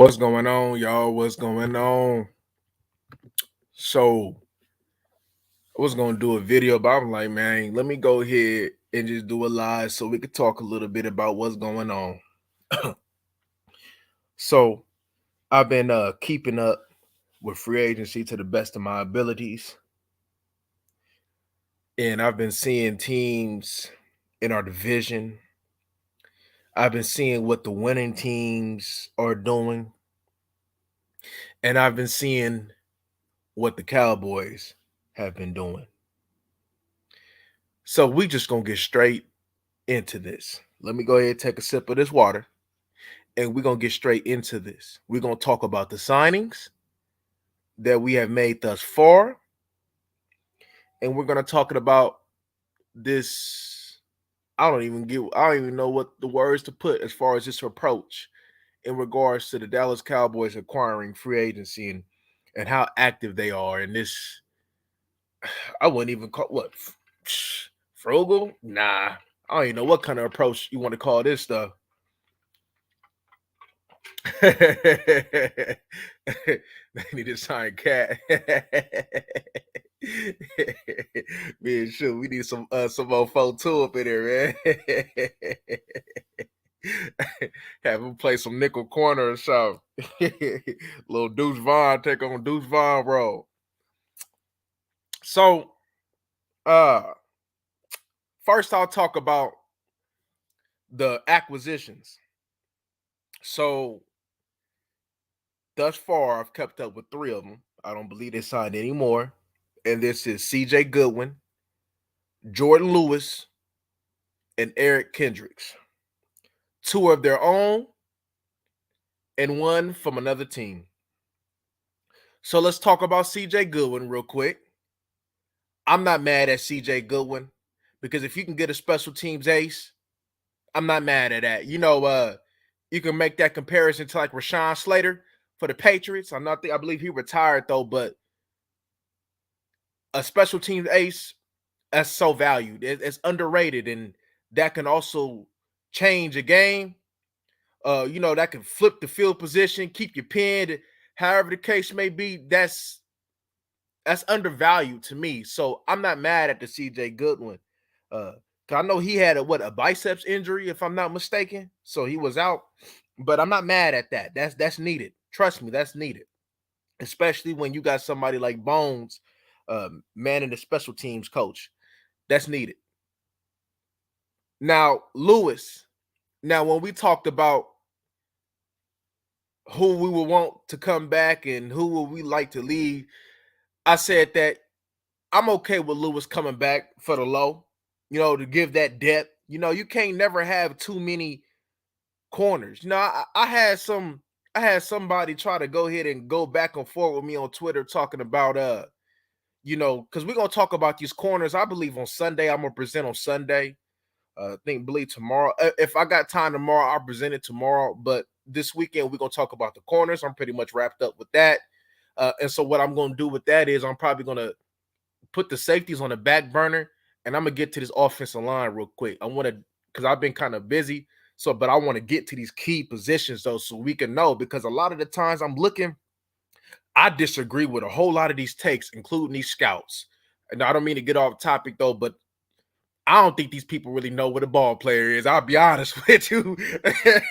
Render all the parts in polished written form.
What's going on, y'all? What's going on? So, I was gonna do a video, but I'm like, man, let me go ahead and just do a live so we could talk a little bit about what's going on. So, I've been keeping up with free agency to the best of my abilities, and I've been seeing teams in our division. I've been seeing what the winning teams are doing, and I've been seeing what the Cowboys have been doing. So we just gonna get straight into this. Let me go ahead and take a sip of this water, and we're gonna get straight into this. We're gonna talk about the signings that we have made thus far, and we're gonna talk about this. I don't even know what the words to put as far as this approach in regards to the Dallas Cowboys acquiring free agency and how active they are in this. I wouldn't even call what frugal. Nah, I don't even know what kind of approach you want to call this stuff. They need to sign cat. Man, sure, we need some more folk two up in there, man. Have him play some nickel corner or something. Little Deuce Vaughn take on Deuce Vaughn role. So, uh, first I'll talk about the acquisitions. So, thus far, I've kept up with three of them. I don't believe they signed any more. And this is CJ Goodwin, Jordan Lewis, and Eric Kendricks. Two of their own and one from another team. So let's talk about CJ Goodwin real quick. I'm not mad at CJ Goodwin because if you can get a special teams ace, I'm not mad at that. You can make that comparison to like Rashawn Slater for the Patriots. I believe he retired though, but a special teams ace, that's so valued. It's underrated, and that can also change a game. That can flip the field position, keep you pinned, however the case may be. That's undervalued to me. So I'm not mad at the CJ Goodwin. Cause I know he had a biceps injury, if I'm not mistaken. So he was out. But I'm not mad at that. That's needed. Trust me, that's needed. Especially when you got somebody like Bones, manning the special teams coach. That's needed. Now, Lewis. Now, when we talked about who we would want to come back and who would we like to leave, I said that I'm okay with Lewis coming back for the low, to give that depth. You can't never have too many corners. I had somebody try to go ahead and go back and forth with me on Twitter talking about because we're gonna talk about these corners. I believe on Sunday. I'm gonna present on Sunday. Believe tomorrow. If I got time tomorrow, I'll present it tomorrow. But this weekend, we're gonna talk about the corners. I'm pretty much wrapped up with that. And so what I'm gonna do with that is I'm probably gonna put the safeties on the back burner, and I'm gonna get to this offensive line real quick. I want to because I've been kind of busy. But I want to get to these key positions though, so we can know, because a lot of the times I disagree with a whole lot of these takes, including these scouts. And I don't mean to get off topic though, but I don't think these people really know what a ball player is. I'll be honest with you.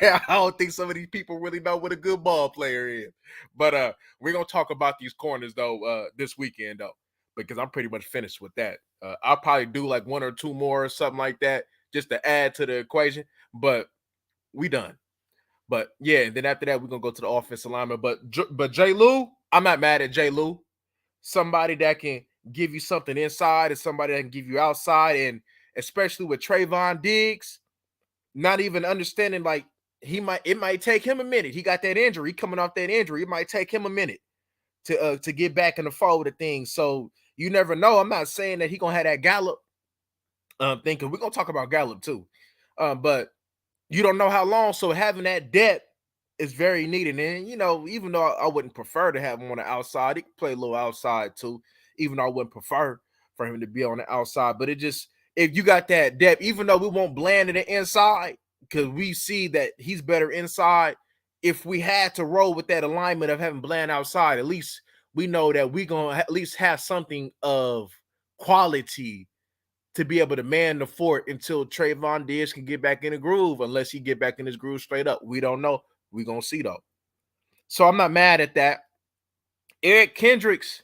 I don't think some of these people really know what a good ball player is. But we're gonna talk about these corners though this weekend though, because I'm pretty much finished with that. I'll probably do like one or two more or something like that just to add to the equation. But we done. But yeah, and then after that, we're gonna go to the offensive lineman. But J. Lou, I'm not mad at J. Lou. Somebody that can give you something inside and somebody that can give you outside, and especially with Trayvon Diggs, not even understanding like it might take him a minute. He got that injury, coming off that injury. It might take him a minute to get back in the fold of things. So you never know. I'm not saying that he gonna have that Gallup thinking. We're gonna talk about Gallup too. But you don't know how long. So having that depth is very needed. And, even though I wouldn't prefer to have him on the outside, he could play a little outside too, even though I wouldn't prefer for him to be on the outside. But if you got that depth, even though we won't bland it inside, because we see that he's better inside, if we had to roll with that alignment of having Bland outside, at least we know that we gonna at least have something of quality to be able to man the fort until Trayvon Diggs can get back in the groove, unless he get back in his groove straight up. We don't know. We gonna see though. So I'm not mad at that. Eric Kendricks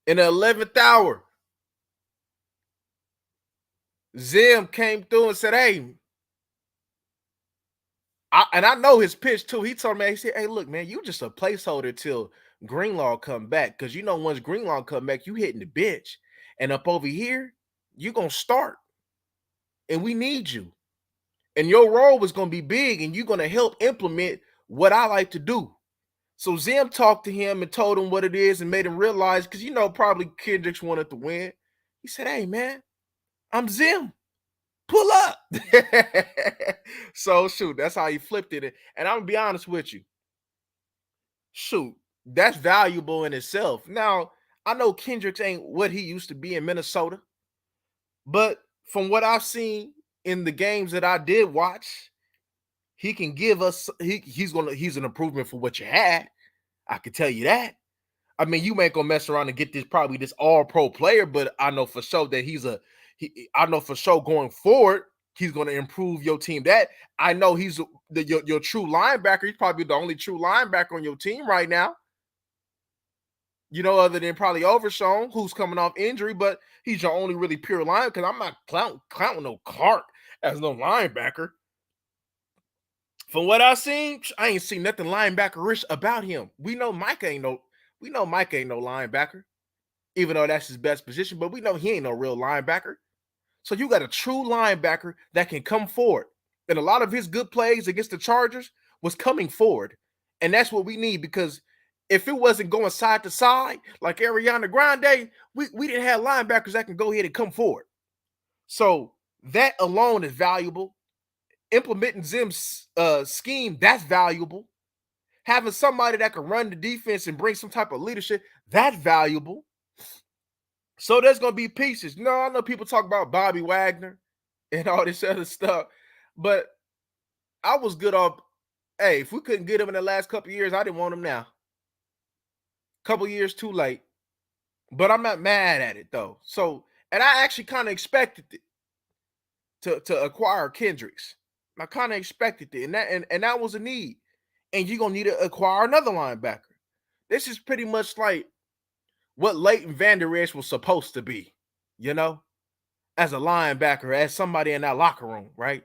in the 11th hour, Zim came through and said, "Hey," and I know his pitch too. He told me, he said, "Hey, look, man, you just a placeholder till Greenlaw come back, because you know once Greenlaw come back, you hitting the bench, and up over here, you gonna start, and we need you, and your role was gonna be big, and you're gonna help implement what I like to do." So Zim talked to him and told him what it is and made him realize, because probably Kendricks wanted to win. He said, "Hey, man, I'm Zim. Pull up." So shoot, that's how he flipped it. And I'm gonna be honest with you. Shoot, that's valuable in itself. Now, I know Kendricks ain't what he used to be in Minnesota, but from what I've seen in the games that I did watch, he can give us he's an improvement for what you had. I can tell you that. I mean, you ain't gonna mess around and get this all pro player, but I know for sure that I know for sure going forward, he's gonna improve your team. That I know he's your true linebacker. He's probably the only true linebacker on your team right now. Other than probably Overshown, who's coming off injury, but he's your only really pure line, because I'm not clowning no Clark as no linebacker. From what I've seen, I ain't seen nothing linebacker-ish about him. We know Mike ain't no linebacker, even though that's his best position, but we know he ain't no real linebacker. So you got a true linebacker that can come forward. And a lot of his good plays against the Chargers was coming forward. And that's what we need, because if it wasn't going side to side like Ariana Grande, we didn't have linebackers that can go ahead and come forward. So that alone is valuable. Implementing Zim's scheme, that's valuable. Having somebody that can run the defense and bring some type of leadership, that's valuable. So there's going to be pieces. I know people talk about Bobby Wagner and all this other stuff, but I was good off. Hey, if we couldn't get him in the last couple of years, I didn't want him now. Couple years too late, but I'm not mad at it though. So, and I actually kind of expected it to acquire Kendricks. I kind of expected it, and that was a need. And you're gonna need to acquire another linebacker. This is pretty much like what Leighton Vander Esch was supposed to be, as a linebacker, as somebody in that locker room, right?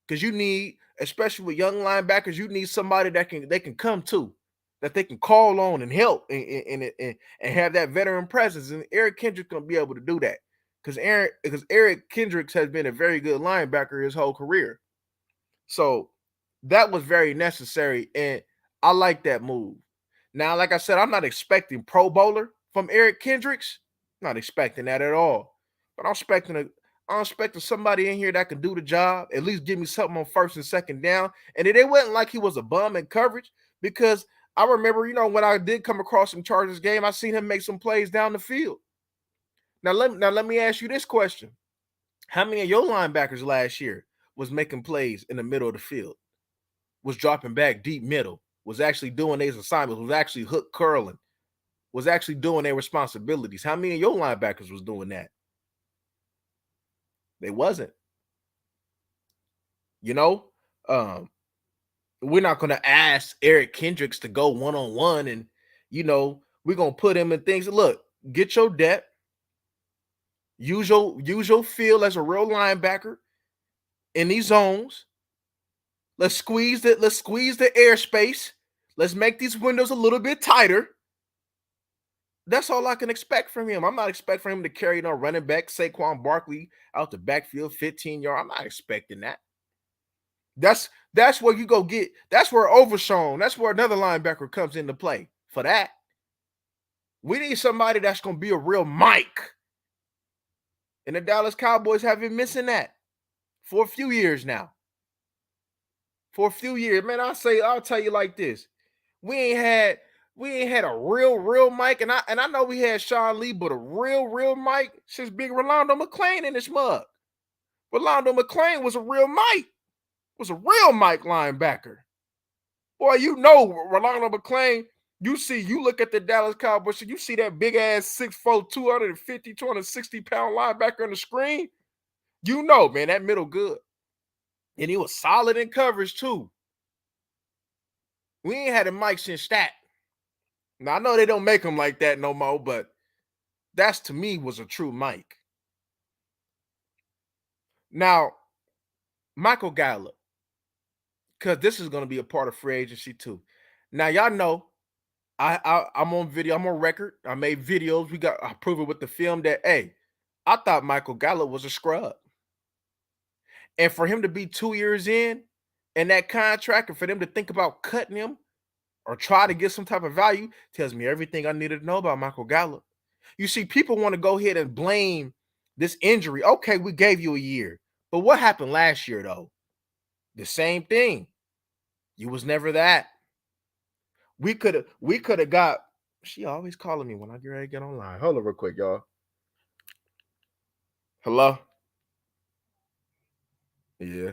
Because you need, especially with young linebackers, you need somebody that they can come to, that they can call on and help and have that veteran presence. And Eric Kendricks gonna be able to do that, because Eric Kendricks has been a very good linebacker his whole career. So that was very necessary, and I like that move. Now, like I said, I'm not expecting Pro Bowler from Eric Kendricks. Not expecting that at all. But I'm expecting somebody in here that can do the job, at least give me something on first and second down. And it wasn't like he was a bum in coverage, because I remember, when I did come across some Chargers game, I seen him make some plays down the field. Now let me ask you this question. How many of your linebackers last year was making plays in the middle of the field? Was dropping back deep middle, was actually doing these assignments, was actually hook curling, was actually doing their responsibilities? How many of your linebackers was doing that? They wasn't. We're not going to ask Eric Kendricks to go one-on-one, and, we're going to put him in things. Look, get your depth, use your feel as a real linebacker in these zones. Let's squeeze the airspace. Let's make these windows a little bit tighter. That's all I can expect from him. I'm not expecting him to carry no running back Saquon Barkley out the backfield 15 yard. I'm not expecting that. That's where you go get. That's where Overshown. That's where another linebacker comes into play for that. We need somebody that's going to be a real Mike. And the Dallas Cowboys have been missing that for a few years now. For a few years, man, I'll tell you like this. We ain't had a real Mike, and I know we had Sean Lee, but a real Mike since big Rolando McClain in this mug. Rolando McClain was a real Mike. Was a real Mike linebacker. Boy, you know Rolando McClain. You look at the Dallas Cowboys, you see that big ass 6'4", 250, 260-pound linebacker on the screen. You know, man, that middle good. And he was solid in coverage too. We ain't had a Mike since that. Now I know they don't make them like that no more, but that's to me was a true Mike. Now, Michael Gallup, because this is going to be a part of free agency too. Now, y'all know I'm on video, I'm on record. I made videos. I prove it with the film that hey, I thought Michael Gallup was a scrub. And for him to be 2 years in that contract, and for them to think about cutting him or try to get some type of value, tells me everything I needed to know about Michael Gallup. You see, people want to go ahead and blame this injury. Okay, we gave you a year. But what happened last year, though? The same thing. You was never that. We could have got. She always calling me when I get ready to get online. Hold on real quick, y'all. Hello? Yeah.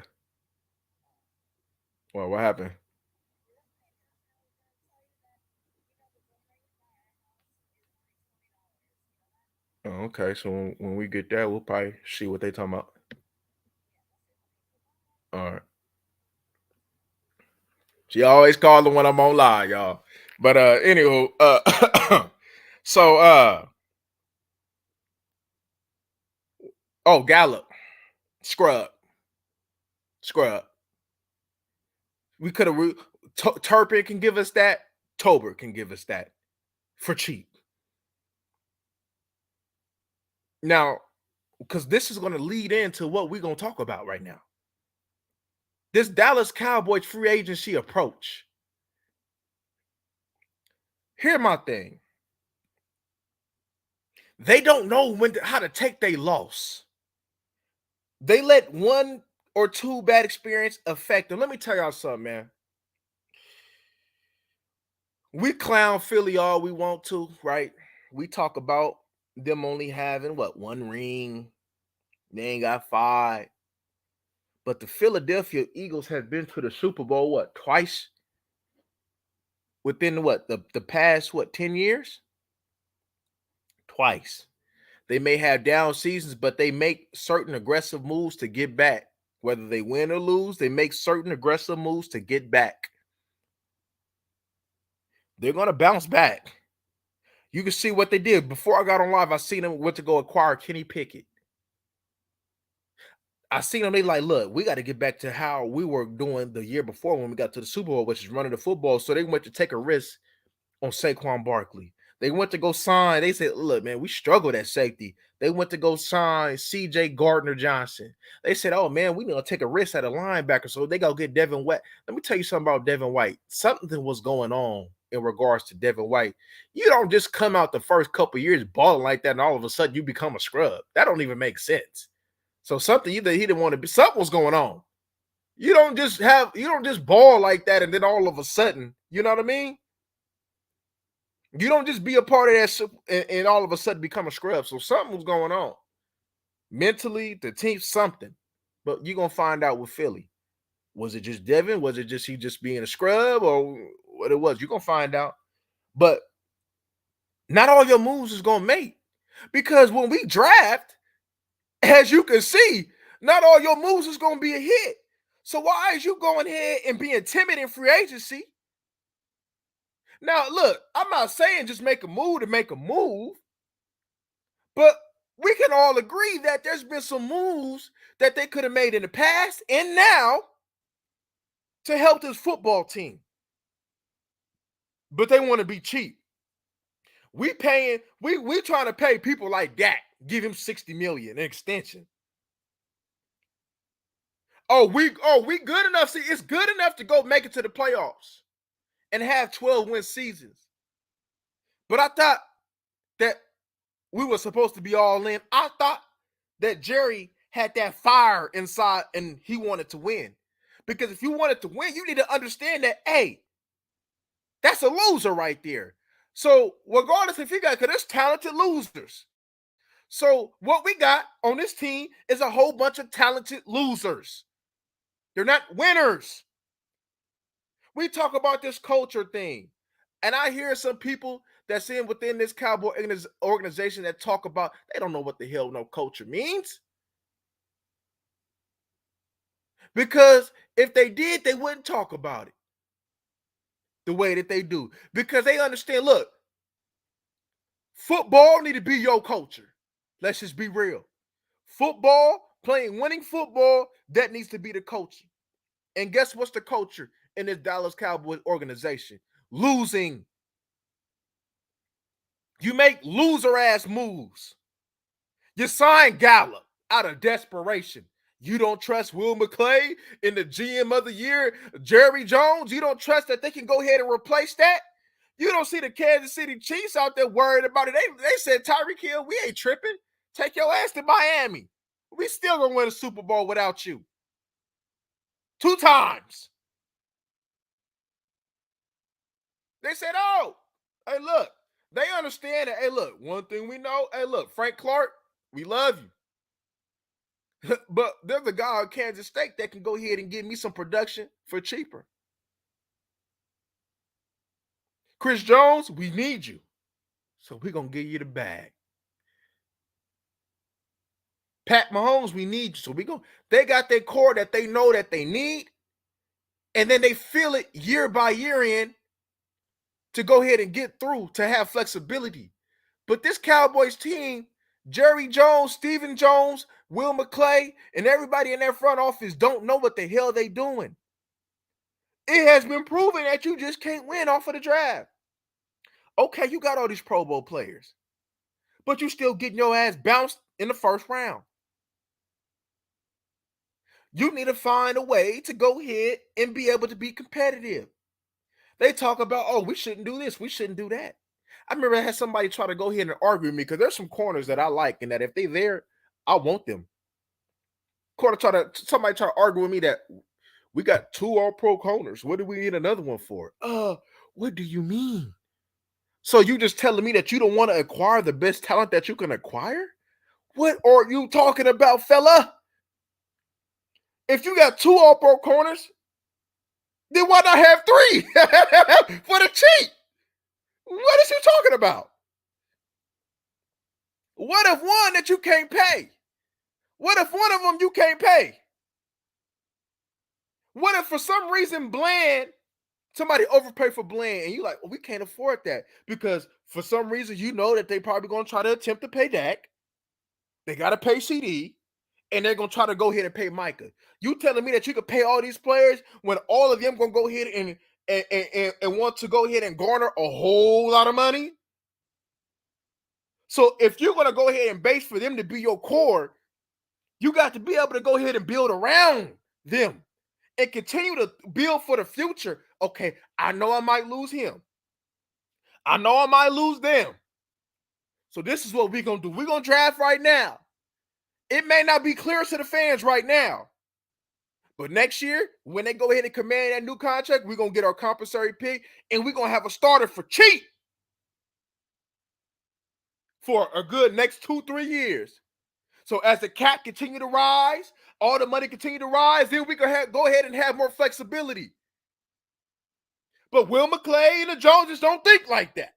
Well, what happened? Oh, okay. So when we get that, we'll probably see what they talking about. All right. She always calling when I'm on live, y'all. But anywho, so oh Gallup, scrub, scrub. We could have Turpin can give us that. Tober can give us that for cheap. Now, because this is going to lead into what we're going to talk about right now. This Dallas Cowboys free agency approach. Here's my thing. They don't know how to take their loss. They let one or two bad experience affect them. Let me tell y'all something, man. We clown Philly all we want to, right? We talk about them only having what, one ring. They ain't got five. But the Philadelphia Eagles have been to the Super Bowl, what, twice? Within what, the past, what, 10 years? Twice. They may have down seasons, but they make certain aggressive moves to get back. Whether they win or lose, they make certain aggressive moves to get back. They're going to bounce back. You can see what they did. Before I got on live, I seen them went to go acquire Kenny Pickett. I seen them, they like, look, we got to get back to how we were doing the year before when we got to the Super Bowl, which is running the football. So they went to take a risk on Saquon Barkley. They went to go sign. They said, look, man, we struggled at safety. They went to go sign C.J. Gardner-Johnson. They said, oh, man, we need to take a risk at a linebacker. So they go get Devin White. Let me tell you something about Devin White. Something was going on in regards to Devin White. You don't just come out the first couple years balling like that and all of a sudden you become a scrub. That don't even make sense. So something either he didn't want to be, something was going on. You don't just ball like that and then all of a sudden, you know what I mean? You don't just be a part of that and all of a sudden become a scrub. So something was going on. Mentally, the team, something. But you're going to find out with Philly. Was it just Devin? Was it just he just being a scrub or what it was? You're going to find out. But not all your moves is going to make. Because when we draft, as you can see, not all your moves is going to be a hit. So why is you going ahead and being timid in free agency? Now, look, I'm not saying just make a move to make a move, but we can all agree that there's been some moves that they could have made in the past and now to help this football team. But they want to be cheap. We trying to pay people like that, give him $60 million in extension. We good enough. See, it's good enough to go make it to the playoffs and have 12-win seasons. But I thought that we were supposed to be all in. I thought that Jerry had that fire inside and he wanted to win. Because if you wanted to win, you need to understand that, hey, that's a loser right there. So regardless if you got, because there's talented losers. So what we got on this team is a whole bunch of talented losers. They're not winners. We talk about this culture thing. And I hear some people that's in within this cowboy organization that talk about they don't know what the hell no culture means. Because if they did, they wouldn't talk about it the way that they do. Because they understand, look, football need to be your culture. Let's just be real. Football, playing winning football, that needs to be the culture. And guess what's the culture in this Dallas Cowboys organization? Losing. You make loser ass moves. You sign Gallup out of desperation. You don't trust Will McClay in the GM of the year, Jerry Jones. You don't trust that they can go ahead and replace that. You don't see the Kansas City Chiefs out there worried about it. They said, Tyreek Hill, we ain't tripping. Take your ass to Miami. We still gonna win a Super Bowl without you. 2 times. They said, oh, hey, look, they understand that. Hey, look, one thing we know, hey, look, Frank Clark, we love you. But there's a guy at Kansas State that can go ahead and give me some production for cheaper. Chris Jones, we need you. So we're going to give you the bag. Pat Mahomes, we need you. So they got their core that they know that they need. And then they feel it year by year in to go ahead and get through, to have flexibility. But this Cowboys team, Jerry Jones, Stephen Jones, Will McClay, and everybody in their front office don't know what the hell they doing. It has been proven that you just can't win off of the draft. Okay, you got all these Pro Bowl players, but you still getting your ass bounced in the first round. You need to find a way to go ahead and be able to be competitive. They talk about, oh, we shouldn't do this, we shouldn't do that. I remember I had somebody try to go ahead and argue with me because there's some corners that I like, and that if they there, I want them. Somebody try to argue with me that we got 2 all-pro corners. What do we need another one for? What do you mean? So you just telling me that you don't want to acquire the best talent that you can acquire? What are you talking about, fella? If you got 2 all-pro corners, then why not have 3 for the cheap? What is you talking about? What if one that you can't pay? What if one of them you can't pay? What if for some reason somebody overpay for Bland and you like, well, we can't afford that because for some reason you know that they probably going to try to attempt to pay Dak. They got to pay CD and they're going to try to go ahead and pay Micah. You telling me that you could pay all these players when all of them going to go ahead and want to go ahead and garner a whole lot of money? So if you're going to go ahead and base for them to be your core, you got to be able to go ahead and build around them and continue to build for the future. Okay, I know I might lose him. I know I might lose them. So this is what we're going to do. We're going to draft right now. It may not be clear to the fans right now. But next year, when they go ahead and command that new contract, we're going to get our compensatory pick and we're going to have a starter for cheap for a good next 2-3 years. So as the cap continue to rise, all the money continue to rise, then we can go ahead and have more flexibility. But Will McClay and the Joneses don't think like that.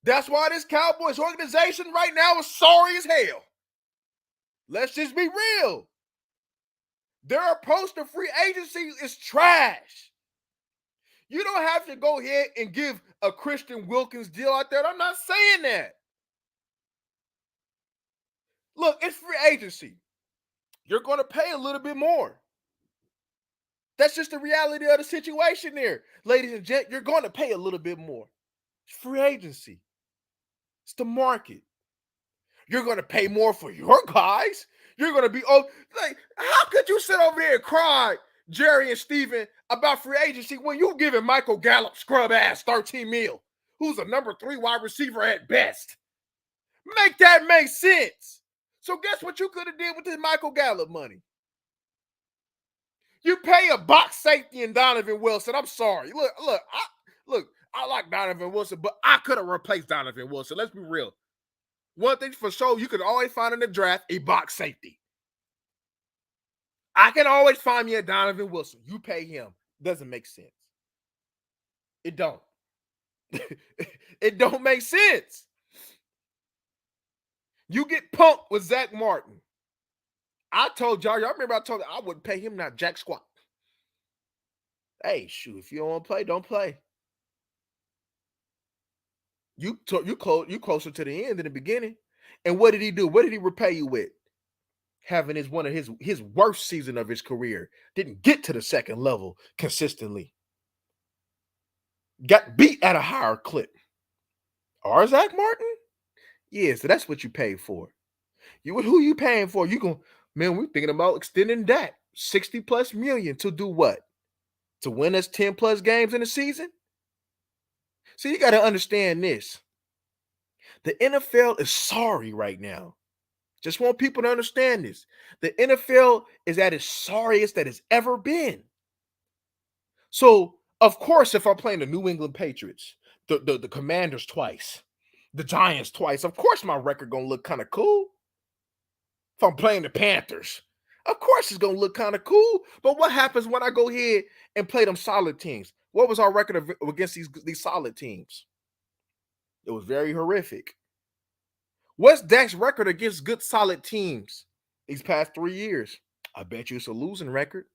That's why this Cowboys organization right now is sorry as hell. Let's just be real. Their approach to free agency is trash. You don't have to go ahead and give a Christian Wilkins deal out there. I'm not saying that. Look, it's free agency. You're going to pay a little bit more. That's just the reality of the situation there. Ladies and gents, you're going to pay a little bit more. It's free agency. It's the market. You're going to pay more for your guys. You're going to be, how could you sit over there and cry, Jerry and Steven, about free agency when you giving Michael Gallup scrub ass 13 mil, who's a number 3 wide receiver at best? Make that make sense. So guess what you could have did with this Michael Gallup money? You pay a box safety in Donovan Wilson. I'm sorry. Look, I like Donovan Wilson, but I could have replaced Donovan Wilson. Let's be real. One thing for sure, you can always find in the draft a box safety. I can always find me a Donovan Wilson. You pay him. Doesn't make sense. It don't. It don't make sense. You get punked with Zach Martin. I told y'all remember I told you I wouldn't pay him not jack squat. Hey, shoot, if you don't want to play, don't play. You closer to the end than the beginning. And what did he do? What did he repay you with? Having his one of his worst season of his career. Didn't get to the second level consistently. Got beat at a higher clip. Or Zach Martin? Yeah, so that's what you paid for. Who you paying for? You going man, we're thinking about extending that 60 plus million to do what? To win us 10 plus games in a season? See, you got to understand this. The NFL is sorry right now. Just want people to understand this. The NFL is at its sorriest that it's ever been. So, of course, if I'm playing the New England Patriots, the Commanders twice, the Giants twice, of course my record gonna look kind of cool. If I'm playing the Panthers, of course it's gonna look kind of cool. But what happens when I go ahead and play them solid teams? What was our record against these solid teams? It was very horrific. What's Dak's record against good solid teams these past 3 years? I bet you it's a losing record.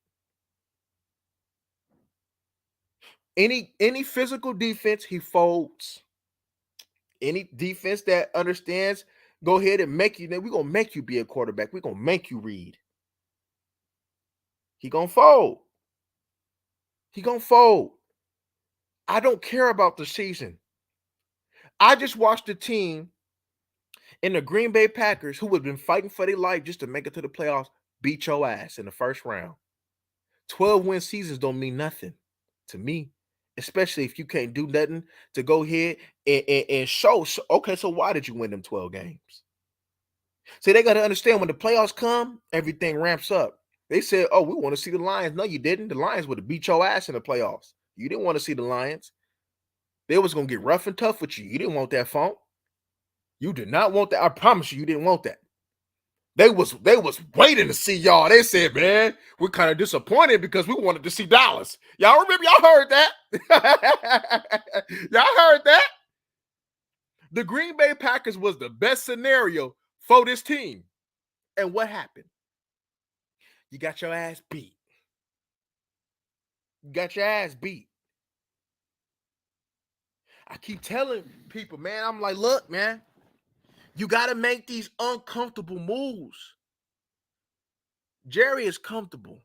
Any physical defense, he folds. Any defense that understands, go ahead and make you. We're gonna make you be a quarterback. We're gonna make you read. He gonna fold. He gonna fold. I don't care about the season. I just watched the team in the Green Bay Packers who have been fighting for their life just to make it to the playoffs beat your ass in the first round. 12-win seasons don't mean nothing to me, especially if you can't do nothing to go ahead and show. Okay, so why did you win them 12 games? See, they got to understand when the playoffs come, everything ramps up. They said, oh, we want to see the Lions. No, you didn't. The Lions would have beat your ass in the playoffs. You didn't want to see the Lions. They was going to get rough and tough with you. You didn't want that funk. You did not want that. I promise you, you didn't want that. They was waiting to see y'all. They said, man, we're kind of disappointed because we wanted to see Dallas. Y'all remember? Y'all heard that? Y'all heard that? The Green Bay Packers was the best scenario for this team. And what happened? You got your ass beat. You got your ass beat. I keep telling people, man, I'm like, look, man, you got to make these uncomfortable moves. Jerry is comfortable.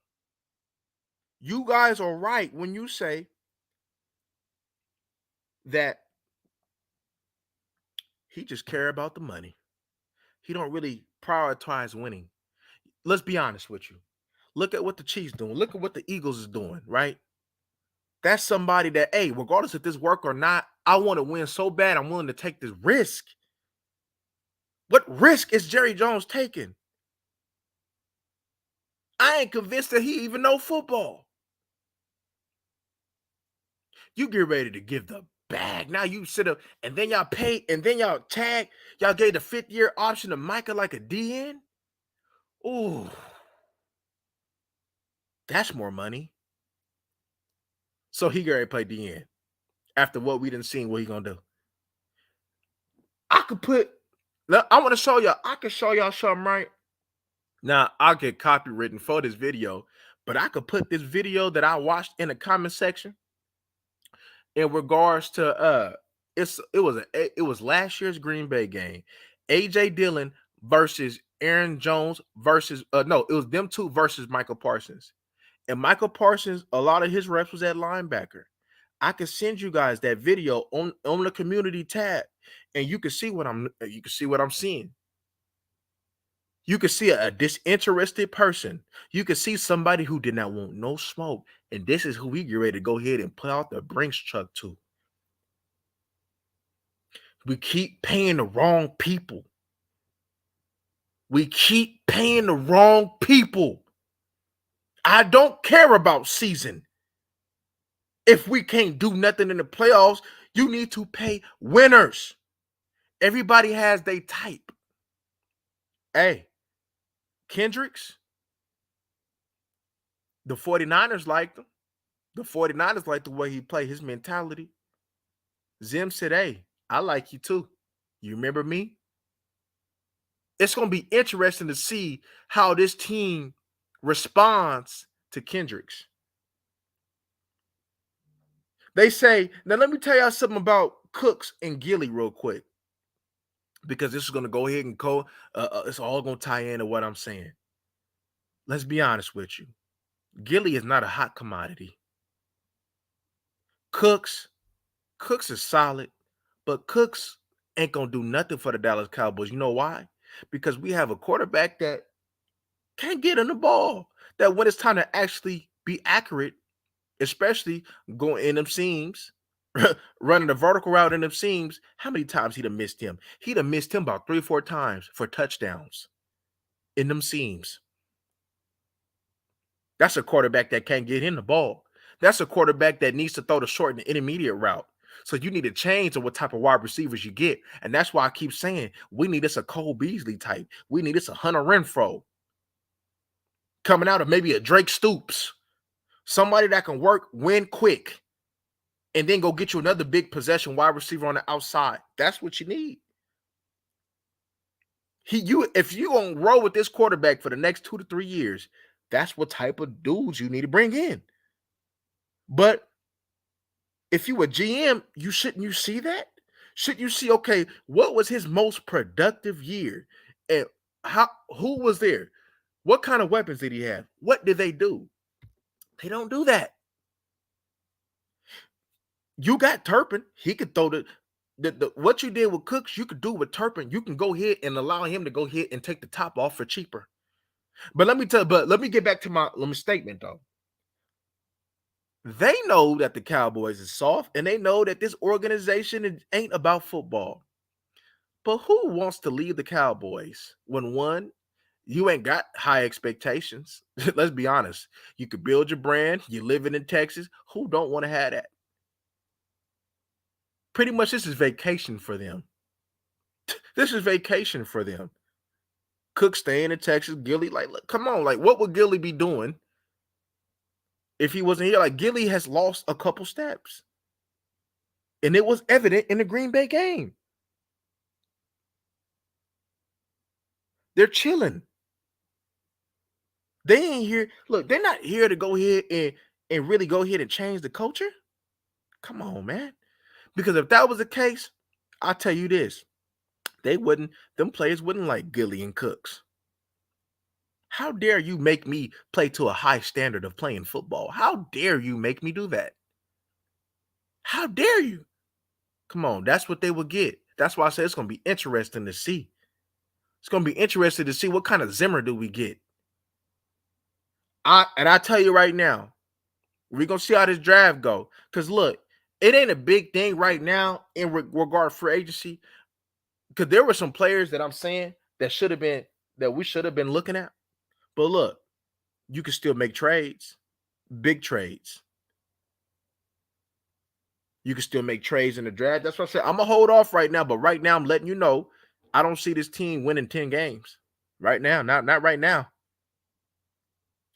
You guys are right when you say that he just care about the money. He don't really prioritize winning. Let's be honest with you. Look at what the Chiefs doing. Look at what the Eagles is doing, right? That's somebody that, hey, regardless if this work or not, I want to win so bad I'm willing to take this risk. What risk is Jerry Jones taking? I ain't convinced that he even know football. You get ready to give the bag. Now you sit up and then y'all pay and then y'all tag. Y'all gave the 5th-year option to Micah like a DN. Ooh, that's more money. So he get ready to play DN. After what we didn't see, what he gonna do? I could put. I want to show y'all. I can show y'all something right now. I'll get copywritten for this video, but I could put this video that I watched in the comment section in regards to it was last year's Green Bay game. AJ Dillon versus Aaron Jones versus no, it was them two versus Michael Parsons. And Michael Parsons, a lot of his reps was at linebacker. I can send you guys that video on the community tab, and you can see what I'm seeing. You can see a disinterested person. You can see somebody who did not want no smoke, and this is who we get ready to go ahead and put out the Brinks truck to. We keep paying the wrong people. We keep paying the wrong people. I don't care about season. If we can't do nothing in the playoffs, you need to pay winners. Everybody has their type. Hey, Kendricks, the 49ers liked him. The 49ers like the way he played, his mentality. Zim said, hey, I like you too. You remember me? It's going to be interesting to see how this team responds to Kendricks. They say, now let me tell y'all something about Cooks and Gilly real quick, because this is going to go ahead and it's all going to tie into what I'm saying. Let's be honest with you. Gilly is not a hot commodity. Cooks is solid, but Cooks ain't going to do nothing for the Dallas Cowboys. You know why? Because we have a quarterback that can't get on the ball. That when it's time to actually be accurate, especially going in them seams, running the vertical route in them seams, how many times he'd have missed him? He'd have missed him about 3 or 4 times for touchdowns in them seams. That's a quarterback that can't get in the ball. That's a quarterback that needs to throw the short and the intermediate route. So you need to change on what type of wide receivers you get. And that's why I keep saying we need this a Cole Beasley type. We need this a Hunter Renfro coming out of maybe a Drake Stoops. Somebody that can work, win quick, and then go get you another big possession wide receiver on the outside. That's what you need. If you gonna roll with this quarterback for the next 2 to 3 years, that's what type of dudes you need to bring in. But if you a GM, shouldn't you see that? Shouldn't you see, okay, what was his most productive year? And who was there? What kind of weapons did he have? What did they do? They don't do that. You got Turpin. He could throw the what you did with Cooks, you could do with Turpin. You can go ahead and allow him to go ahead and take the top off for cheaper. But let me get back to my statement though. They know that the Cowboys is soft, and they know that this organization ain't about football. But who wants to leave the Cowboys when, one, you ain't got high expectations? Let's be honest. You could build your brand. You're living in Texas. Who don't want to have that? Pretty much this is vacation for them. This is vacation for them. Cook staying in Texas. Gilly, like, look, come on. Like, what would Gilly be doing if he wasn't here? Like, Gilly has lost a couple steps. And it was evident in the Green Bay game. They're chilling. They ain't here. Look, they're not here to go ahead and really go ahead and change the culture. Come on, man. Because if that was the case, I'll tell you this. Them players wouldn't like Gilly and Cooks. How dare you make me play to a high standard of playing football? How dare you make me do that? How dare you? Come on, that's what they would get. That's why I said it's going to be interesting to see. It's going to be interesting to see what kind of Zimmer do we get. I tell you right now, we're going to see how this draft go. Because look, it ain't a big thing right now in regard for agency. Because there were some players that I'm saying that we should have been looking at. But look, you can still make trades, big trades. You can still make trades in the draft. That's what I said. I'm going to hold off right now. But right now, I'm letting you know, I don't see this team winning 10 games. Right now. Not right now.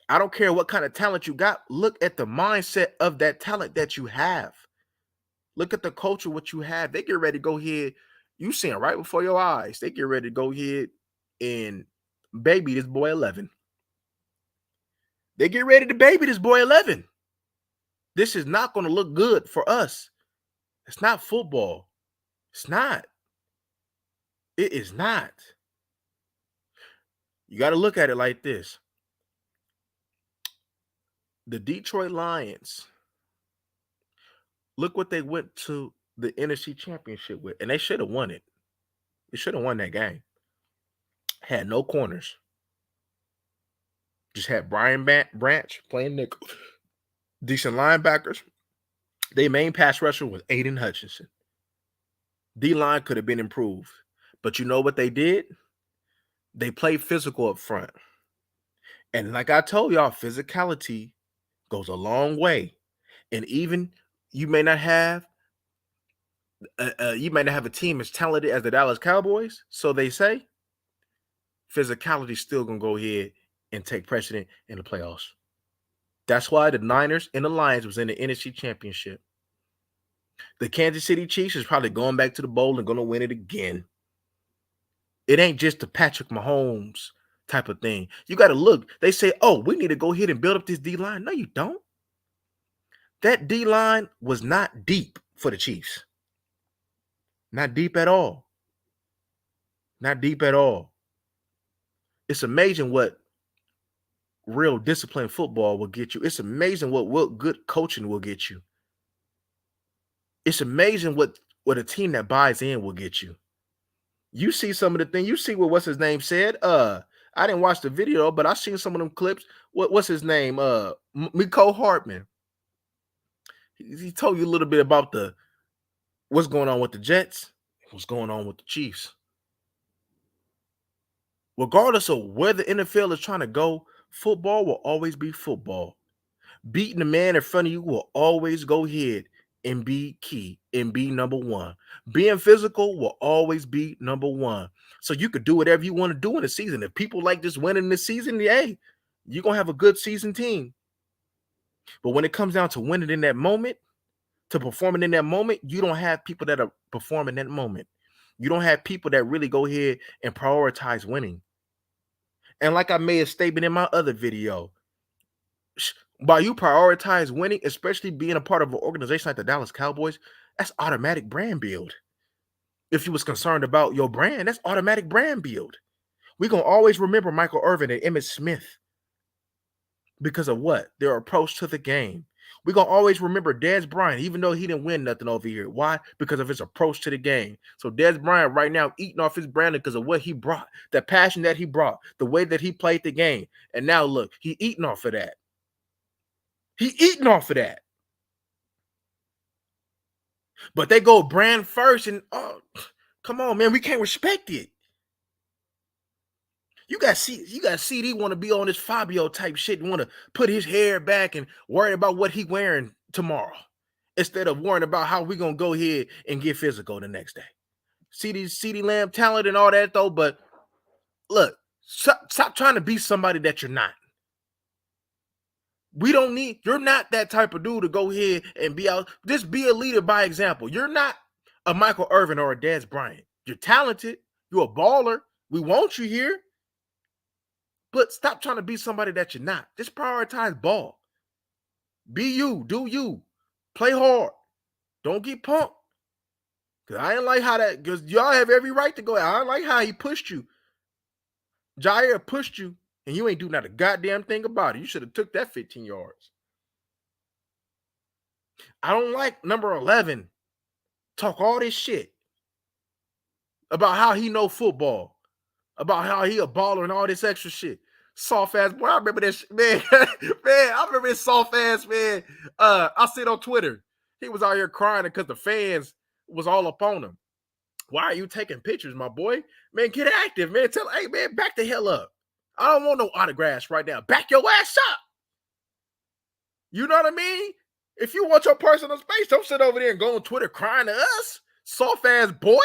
I don't care what kind of talent you got. Look at the mindset of that talent that you have. Look at the culture, what you have. They get ready to go ahead. You see it right before your eyes. They get ready to go ahead and baby this boy 11. They get ready to baby this boy 11. This is not going to look good for us. It's not football. It's not. It is not. You got to look at it like this. The Detroit Lions, look what they went to the NFC Championship with, and they should have won it. They should have won that game. Had no corners. Just had Brian Branch playing nickel. Decent linebackers. Their main pass rusher was Aiden Hutchinson. D-line could have been improved. But you know what they did? They played physical up front. And like I told y'all, physicality goes a long way. And even you may not have a team as talented as the Dallas Cowboys, so they say, physicality still gonna go ahead and take precedent in the playoffs. That's why the Niners and the Lions was in the NFC Championship. The Kansas City Chiefs is probably going back to the bowl and going to win it again. It ain't just the Patrick Mahomes type of thing. You got to look. They say, oh, we need to go ahead and build up this D-line. No, you don't. That D-line was not deep for the Chiefs. Not deep at all. Not deep at all. It's amazing what real disciplined football will get you. It's amazing what good coaching will get you. It's amazing what a team that buys in will get you. You see some of the things. You see what's his name said. I didn't watch the video, but I seen some of them clips. What's his name? Miko Hartman. He told you a little bit about what's going on with the Jets, what's going on with the Chiefs. Regardless of where the NFL is trying to go, football will always be football. Beating the man in front of you will always go ahead and be key and be number one. Being physical will always be number one. So you could do whatever you want to do in the season. If people like just winning the season, hey, you're going to have a good season team. But when it comes down to winning in that moment, to performing in that moment, you don't have people that are performing in that moment. You don't have people that really go ahead and prioritize winning. And like I made a statement in my other video, while you prioritize winning, especially being a part of an organization like the Dallas Cowboys, that's automatic brand build. If you was concerned about your brand, that's automatic brand build. We're going to always remember Michael Irvin and Emmitt Smith because of what? Their approach to the game. We're going to always remember Dez Bryant, even though he didn't win nothing over here. Why? Because of his approach to the game. So Dez Bryant right now eating off his branding because of what he brought, the passion that he brought, the way that he played the game. And now look, he eating off of that. He eating off of that. But they go brand first and, oh, come on, man, we can't respect it. You got CD want to be on this Fabio type shit and want to put his hair back and worry about what he wearing tomorrow instead of worrying about how we going to go ahead and get physical the next day. CD Lamb talent and all that though, but look, stop trying to be somebody that you're not. You're not that type of dude to go ahead and be out. Just be a leader by example. You're not a Michael Irvin or a Dez Bryant. You're talented. You're a baller. We want you here. But stop trying to be somebody that you're not. Just prioritize ball. Be you. Do you. Play hard. Don't get punked. Because I ain't like how that, because y'all have every right to go. I don't like how he pushed you. Jair pushed you, and you ain't do not a goddamn thing about it. You should have took that 15 yards. I don't like number 11 talk all this shit about how he know football, about how he a baller and all this extra shit. Soft ass boy, I remember this man. I remember this soft ass man. I see it on Twitter. He was out here crying because the fans was all up on him. Why are you taking pictures, my boy? Man, get active, man. Hey, man, back the hell up. I don't want no autographs right now. Back your ass up. You know what I mean? If you want your personal space, don't sit over there and go on Twitter crying to us, soft ass boy.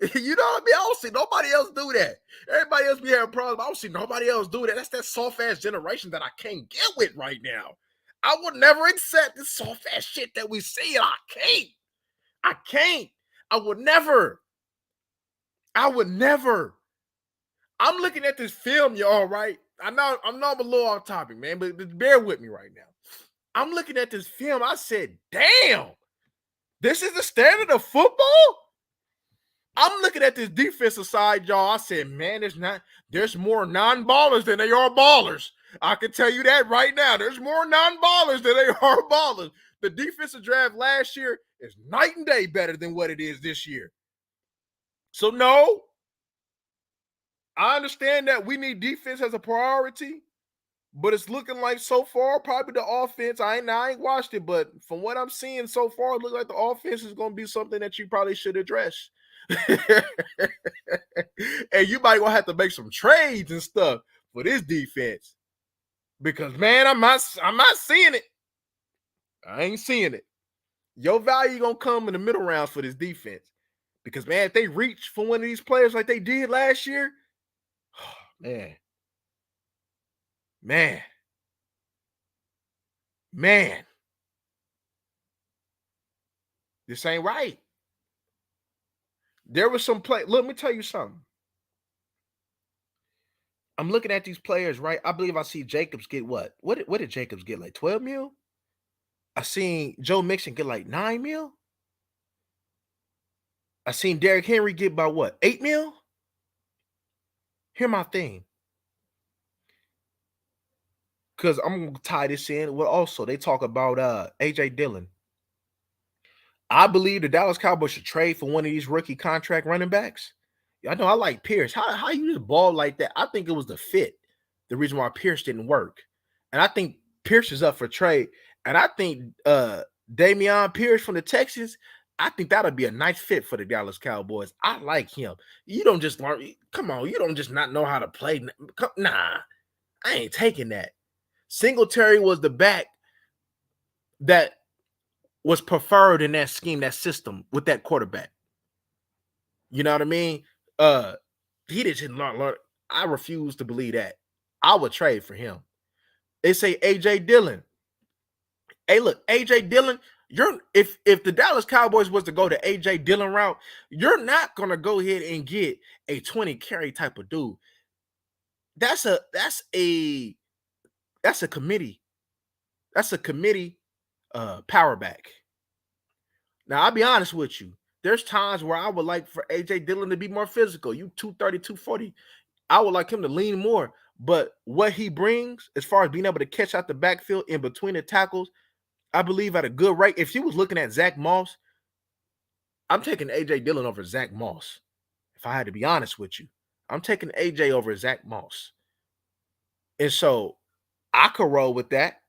You know what I mean? I don't see nobody else do that. Everybody else be having problems. I don't see nobody else do that. That's that soft ass generation that I can't get with right now. I would never accept this soft ass shit that we see. I can't. I would never. I'm looking at this film, y'all, right? I'm a little off topic, man, but bear with me right now. I'm looking at this film. I said, damn, this is the standard of football? I'm looking at this defensive side, y'all. I said, man, there's more non-ballers than there are ballers. I can tell you that right now. There's more non-ballers than there are ballers. The defensive draft last year is night and day better than what it is this year. So, no, I understand that we need defense as a priority, but it's looking like so far, probably the offense. I ain't watched it, but from what I'm seeing so far, it looks like the offense is going to be something that you probably should address. And you might gonna have to make some trades and stuff for this defense because, man, I'm not seeing it. I ain't seeing it. Your value gonna come in the middle rounds for this defense because, man, if they reach for one of these players like they did last year, man, Man, this ain't right. There was some play. Let me tell you something. I'm looking at these players, right? I believe I see Jacobs get what? What did Jacobs get? Like 12 mil? I seen Joe Mixon get like 9 mil. I seen Derrick Henry get about what? 8 mil? Hear my thing. Because I'm gonna tie this in. Well, also they talk about AJ Dillon. I believe the Dallas Cowboys should trade for one of these rookie contract running backs. I know I like Pierce. How you just ball like that? I think it was the fit. The reason why Pierce didn't work. And I think Pierce is up for trade. And I think Damian Pierce from the Texans, I think that'll be a nice fit for the Dallas Cowboys. I like him. You don't just learn. Come on, you don't just not know how to play. Nah, I ain't taking that. Singletary was the back that was preferred in that scheme, that system with that quarterback. You know what I mean? Uh, he didn't learn. I refuse to believe that. I would trade for him. They say AJ Dillon. Hey, look, AJ Dillon. You're if the Dallas Cowboys was to go the AJ Dillon route, you're not gonna go ahead and get a 20 carry type of dude. That's a committee. That's a committee power back. Now, I'll be honest with you. There's times where I would like for AJ Dillon to be more physical. You 230, 240. I would like him to lean more. But what he brings, as far as being able to catch out the backfield in between the tackles, I believe at a good rate. If you was looking at Zach Moss, I'm taking AJ Dillon over Zach Moss. If I had to be honest with you, I'm taking AJ over Zach Moss. And so I could roll with that.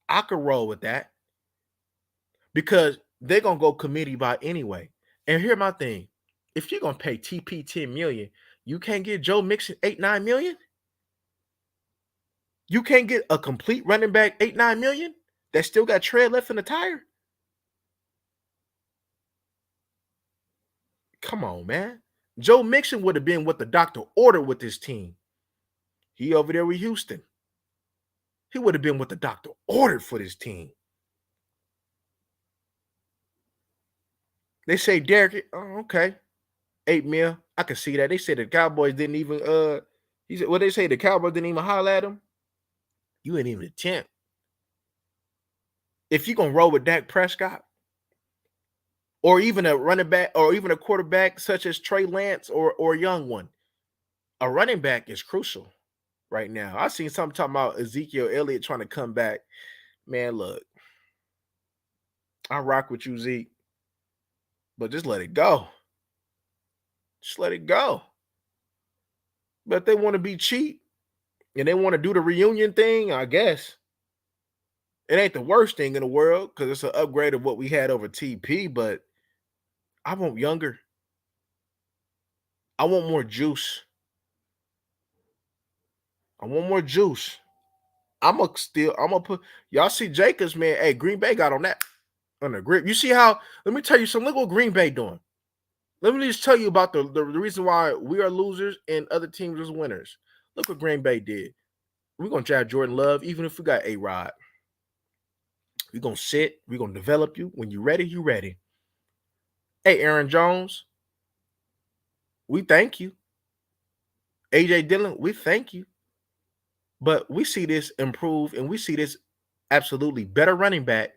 I could roll with that because they're gonna go committee by anyway. And here's my thing: if you're gonna pay TP 10 million, you can't get Joe Mixon 8-9 million. You can't get a complete running back 8-9 million that still got tread left in the tire. Come on, man. Joe Mixon would have been what the doctor ordered with this team. He over there with Houston. He would have been what the doctor ordered for this team. They say Derek, oh, okay, 8 mil. I can see that. They said the Cowboys didn't even he said, what they say, the Cowboys didn't even holler at him. You ain't even attempt. If you're gonna roll with Dak Prescott, or even a running back, or even a quarterback such as Trey Lance or a young one, a running back is crucial right now. I seen something talking about Ezekiel Elliott trying to come back. Man, look, I rock with you, Zeke, but just let it go. Just let it go. But they want to be cheap and they want to do the reunion thing, I guess. It ain't the worst thing in the world because it's an upgrade of what we had over TP, but I want younger. I want more juice. I want more juice. I'm gonna put y'all see Jacobs, man. Hey, Green Bay got on that on the grip. You see how? Let me tell you something. Look what Green Bay doing. Let me just tell you about the reason why we are losers and other teams are winners. Look what Green Bay did. We're gonna draft Jordan Love, even if we got A Rod. We're gonna sit, we're gonna develop you. When you're ready, you ready. Hey, Aaron Jones, we thank you. AJ Dillon, we thank you. But we see this improve and we see this absolutely better running back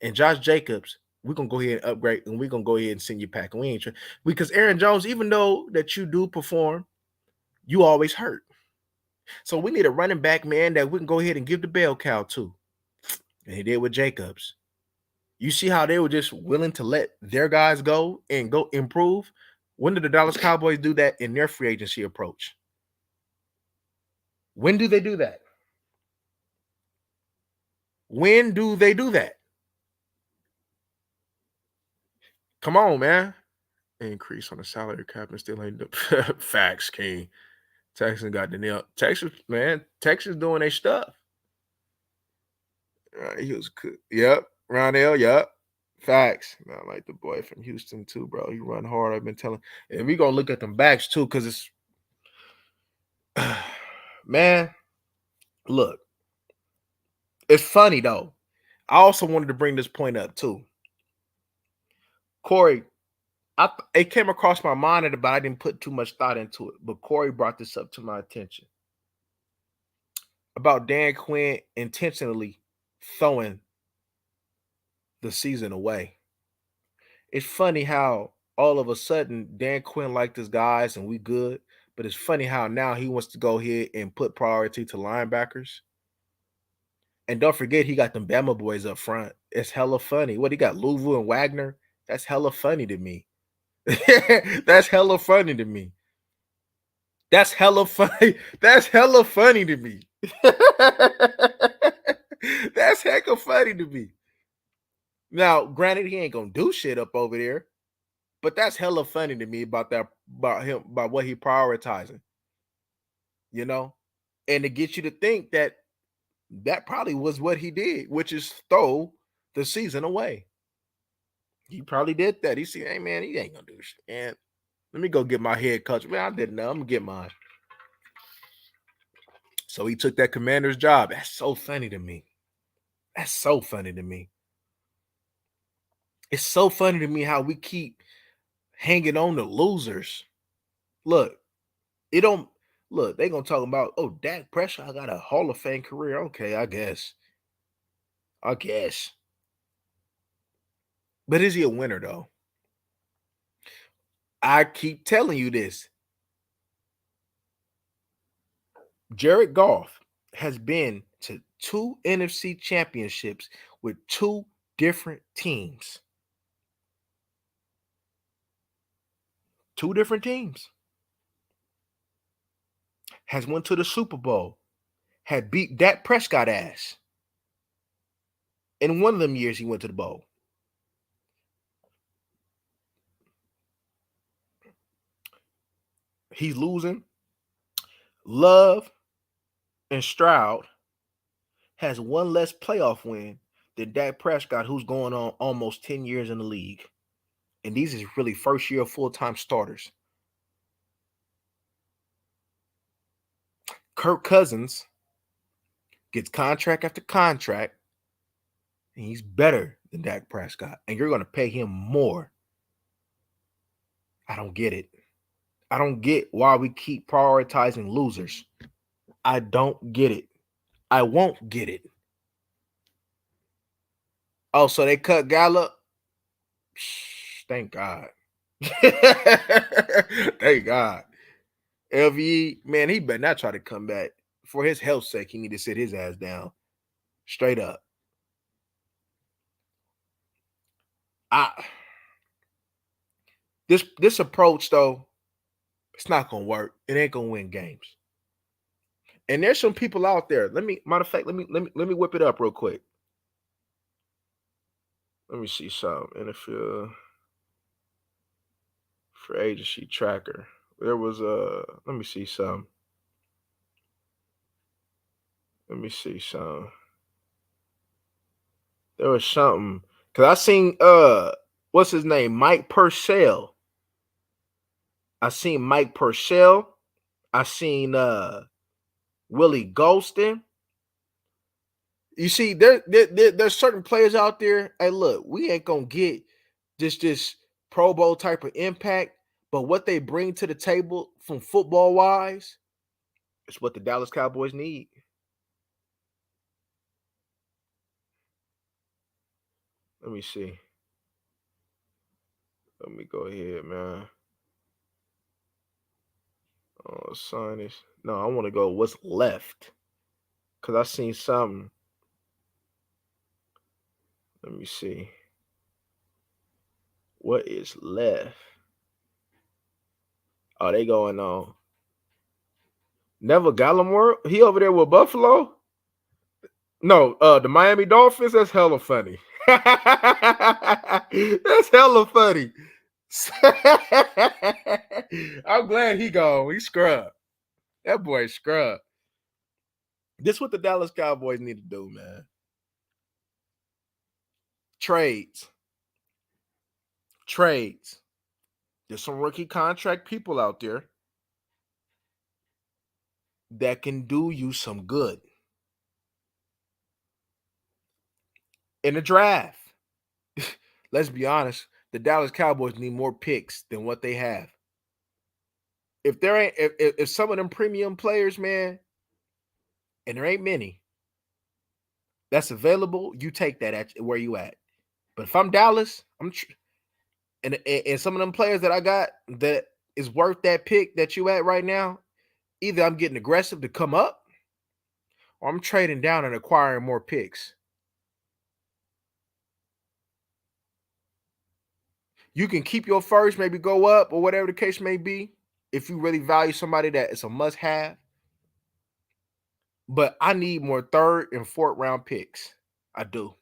and Josh Jacobs. We're gonna go ahead and upgrade and we're gonna go ahead and send you back. And we ain't because Aaron Jones, even though that you do perform, you always hurt. So we need a running back, man, that we can go ahead and give the bell cow to. And he did with Jacobs. You see how they were just willing to let their guys go and go improve? When did the Dallas Cowboys do that in their free agency approach? When do they do that? When do they do that? Come on, man. Increase on the salary cap and still ain't facts, King. Texas got the nail. Texas, man. Texas doing their stuff. He was good. Yep. Ronell, yep. Facts. I like the boy from Houston too, bro. He run hard. I've been telling. And we gonna look at them backs too, because it's man. Look, It's funny though. I also wanted to bring this point up too. Corey, it came across my mind, but I didn't put too much thought into it. But Corey brought this up to my attention about Dan Quinn intentionally throwing the season away. It's funny how all of a sudden Dan Quinn liked his guys and we good, but it's funny how now he wants to go ahead and put priority to linebackers. And don't forget, he got them Bama boys up front. It's hella funny. What he got, Louisville and Wagner? That's hella funny to me. That's hella funny to me. That's hella funny. That's hella funny to me. That's hecka funny to me. Now, granted, he ain't gonna do shit up over there, but that's hella funny to me about that, about him, about what he prioritizing, you know, and to get you to think that that probably was what he did, which is throw the season away. He probably did that. He said, "Hey man, he ain't gonna do shit, man. Let me go get my head coach. Man, I didn't know. I'm gonna get mine." So he took that commander's job. That's so funny to me. That's so funny to me. It's so funny to me how we keep hanging on to losers. Look, it don't look, they gonna talk about, oh, Dak Prescott got a Hall of Fame career. Okay, I guess. I guess. But is he a winner though? I keep telling you this. Jared Goff has been to 2 NFC championships with 2 different teams. 2 different teams. Has went to the Super Bowl. Had beat Dak Prescott ass. In one of them years, he went to the bowl. He's losing. Love and Stroud has one less playoff win than Dak Prescott, who's going on almost 10 years in the league. And these is really first year full-time starters. Kirk Cousins gets contract after contract, and he's better than Dak Prescott. And you're going to pay him more. I don't get it. I don't get why we keep prioritizing losers. I don't get it. I won't get it. Oh, so they cut Gallup? Thank God. Thank God. LVE, man, he better not try to come back. For his health's sake, he need to sit his ass down. Straight up. This approach, though, it's not gonna work. It ain't gonna win games. And there's some people out there. Matter of fact, let me whip it up real quick. Let me see some NFL free agency tracker. There was let me see some. Let me see some. There was something because I seen what's his name? Mike Purcell. I seen Mike Purcell. I seen Willie Golston. You see, there's certain players out there. Hey, look, we ain't gonna get this Pro Bowl type of impact, but what they bring to the table from football wise, is what the Dallas Cowboys need. Let me see. Let me go ahead, man. Oh, signage. No, I want to go what's left. Cause I seen something. Let me see. What is left? Oh, they going on. Neville Gallimore? He over there with Buffalo? No, the Miami Dolphins. That's hella funny. That's hella funny. I'm glad he gone. He scrub. That boy scrub. This what the Dallas Cowboys need to do, man. Trades. Trades. There's some rookie contract people out there that can do you some good. in the draft. Let's be honest. The Dallas Cowboys need more picks than what they have. If there ain't if some of them premium players, man, and there ain't many that's available, you take that at where you at. But if I'm Dallas, and some of them players that I got that is worth that pick that you at right now, either I'm getting aggressive to come up, or I'm trading down and acquiring more picks. You can keep your first, maybe go up, or whatever the case may be, if you really value somebody that is a must have. But I need more third and fourth round picks. I do.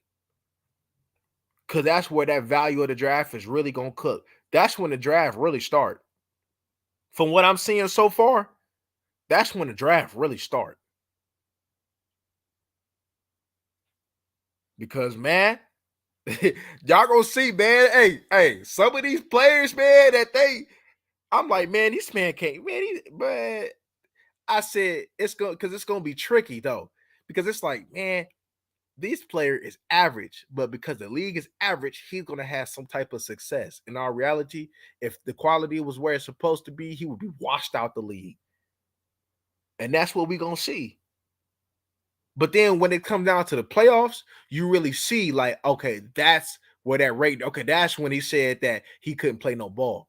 Because that's where that value of the draft is really going to cook. That's when the draft really start. From what I'm seeing so far, that's when the draft really start. Because, man, y'all gonna see, man. Hey, some of these players, man, I'm like, man, this man can't, man. But I said it's gonna be tricky though, because it's like, man, this player is average, but because the league is average, he's gonna have some type of success. In our reality, if the quality was where it's supposed to be, he would be washed out the league, and that's what we're gonna see. But then when it comes down to the playoffs, you really see like, okay, that's where that rate. Okay, that's when he said that he couldn't play no ball.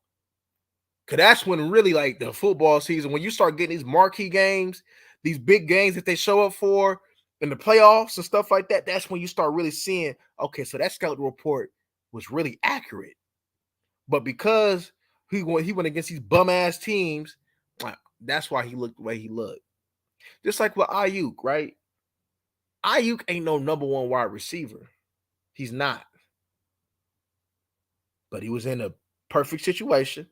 Cause that's when really like the football season, when you start getting these marquee games, these big games that they show up for in the playoffs and stuff like that, that's when you start really seeing, okay, so that scout report was really accurate. But because he went against these bum ass teams, that's why he looked the way he looked. Just like with Ayuk, right? Ayuk ain't no number one wide receiver. He's not. But he was in a perfect situation.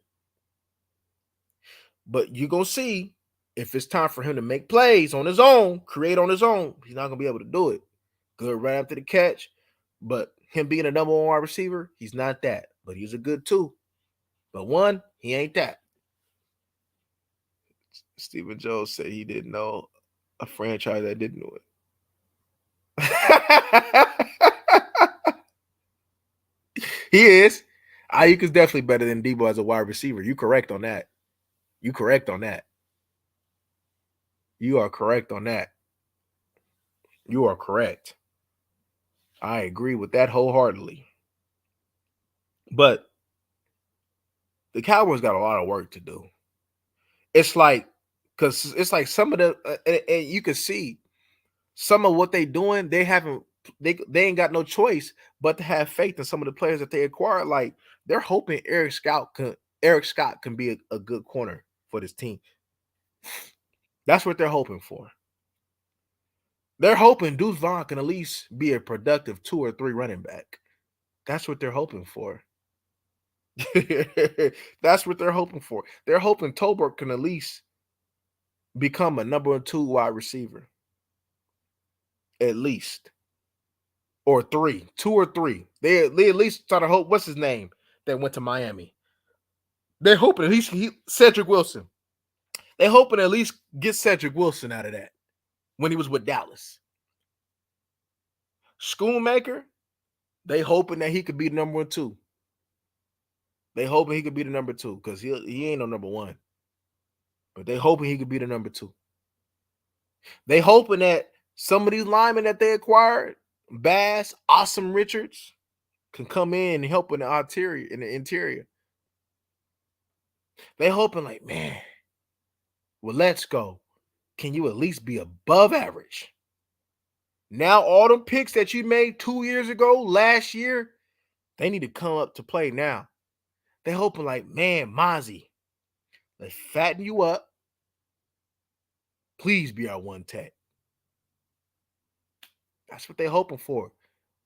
But you're going to see if it's time for him to make plays on his own, create on his own, he's not going to be able to do it. Good right after the catch. But him being a number one wide receiver, he's not that. But he's a good two. But one, he ain't that. Stephen Jones said he didn't know a franchise that didn't do it. He is. Ayuk is definitely better than Debo as a wide receiver. You correct on that. You correct on that. You are correct on that. You are correct. I agree with that wholeheartedly. But the Cowboys got a lot of work to do. It's like, because it's like some of the, and you can see some of what they doing. They ain't got no choice but to have faith in some of the players that they acquired. Like they're hoping Eric Scott can be a good corner for this team. That's what they're hoping for. They're hoping Deuce Vaughn can at least be a productive 2 or 3 running back. That's what they're hoping for. That's what they're hoping for. They're hoping Tolbert can at least become a number 2 wide receiver. At least. Or 3. 2 or 3. They at least try to hope. What's his name that went to Miami? They're hoping Cedric Wilson. They're hoping at least get Cedric Wilson out of that when he was with Dallas. Schoonmaker, they hoping that he could be the number 2. They hoping he could be the number 2 because he ain't no number 1. But they hoping he could be the number 2. They hoping that some of these linemen that they acquired, Bass, Awesome Richards, can come in and help in the interior. They hoping like, man, well, let's go. Can you at least be above average? Now, all them picks that you made 2 years ago, last year, they need to come up to play now. They hoping like, man, Mozzie, let's fatten you up. Please be our one tech. That's what they're hoping for.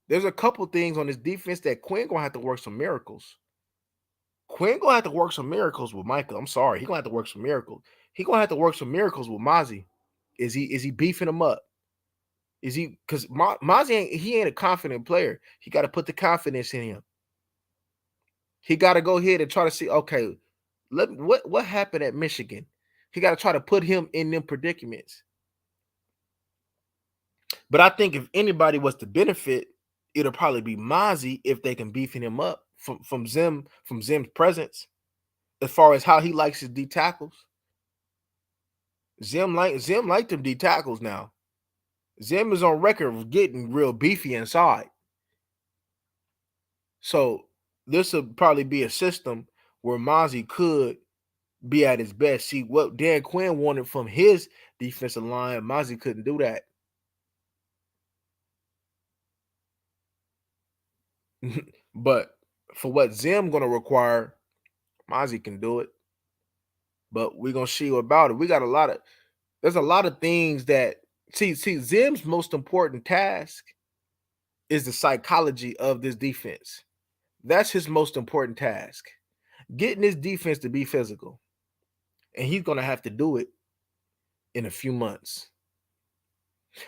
There's a couple things on this defense that Quinn gonna have to work some miracles. Quinn gonna have to work some miracles with Michael. I'm sorry, he gonna have to work some miracles. He gonna have to work some miracles with Mozzie. Is he beefing him up? Is he because Mozzie ain't a confident player. He got to put the confidence in him. He got to go ahead and try to see, okay, what happened at Michigan? He got to try to put him in them predicaments. But I think if anybody was to benefit, it'll probably be Mozzie if they can beefing him up from Zim's presence as far as how he likes his D tackles. Zim like them D tackles now. Zim is on record of getting real beefy inside. So this will probably be a system where Mozzie could be at his best. See what Dan Quinn wanted from his defensive line, Mozzie couldn't do that. But for what Zim gonna require, Mozzie can do it. But we're gonna see about it. We got there's a lot of things that see Zim's most important task is the psychology of this defense. That's his most important task. Getting this defense to be physical. And he's gonna have to do it in a few months.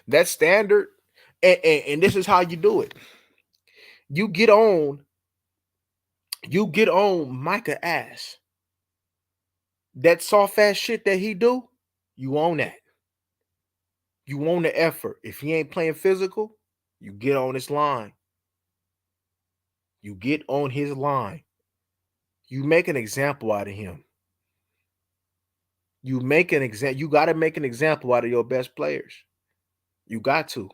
That's standard. And this is how you do it. You get on Micah Ash. That soft ass shit that he do, you own that. You own the effort. If he ain't playing physical, you get on his line. You get on his line. You make an example out of him. You got to make an example out of your best players. You got to.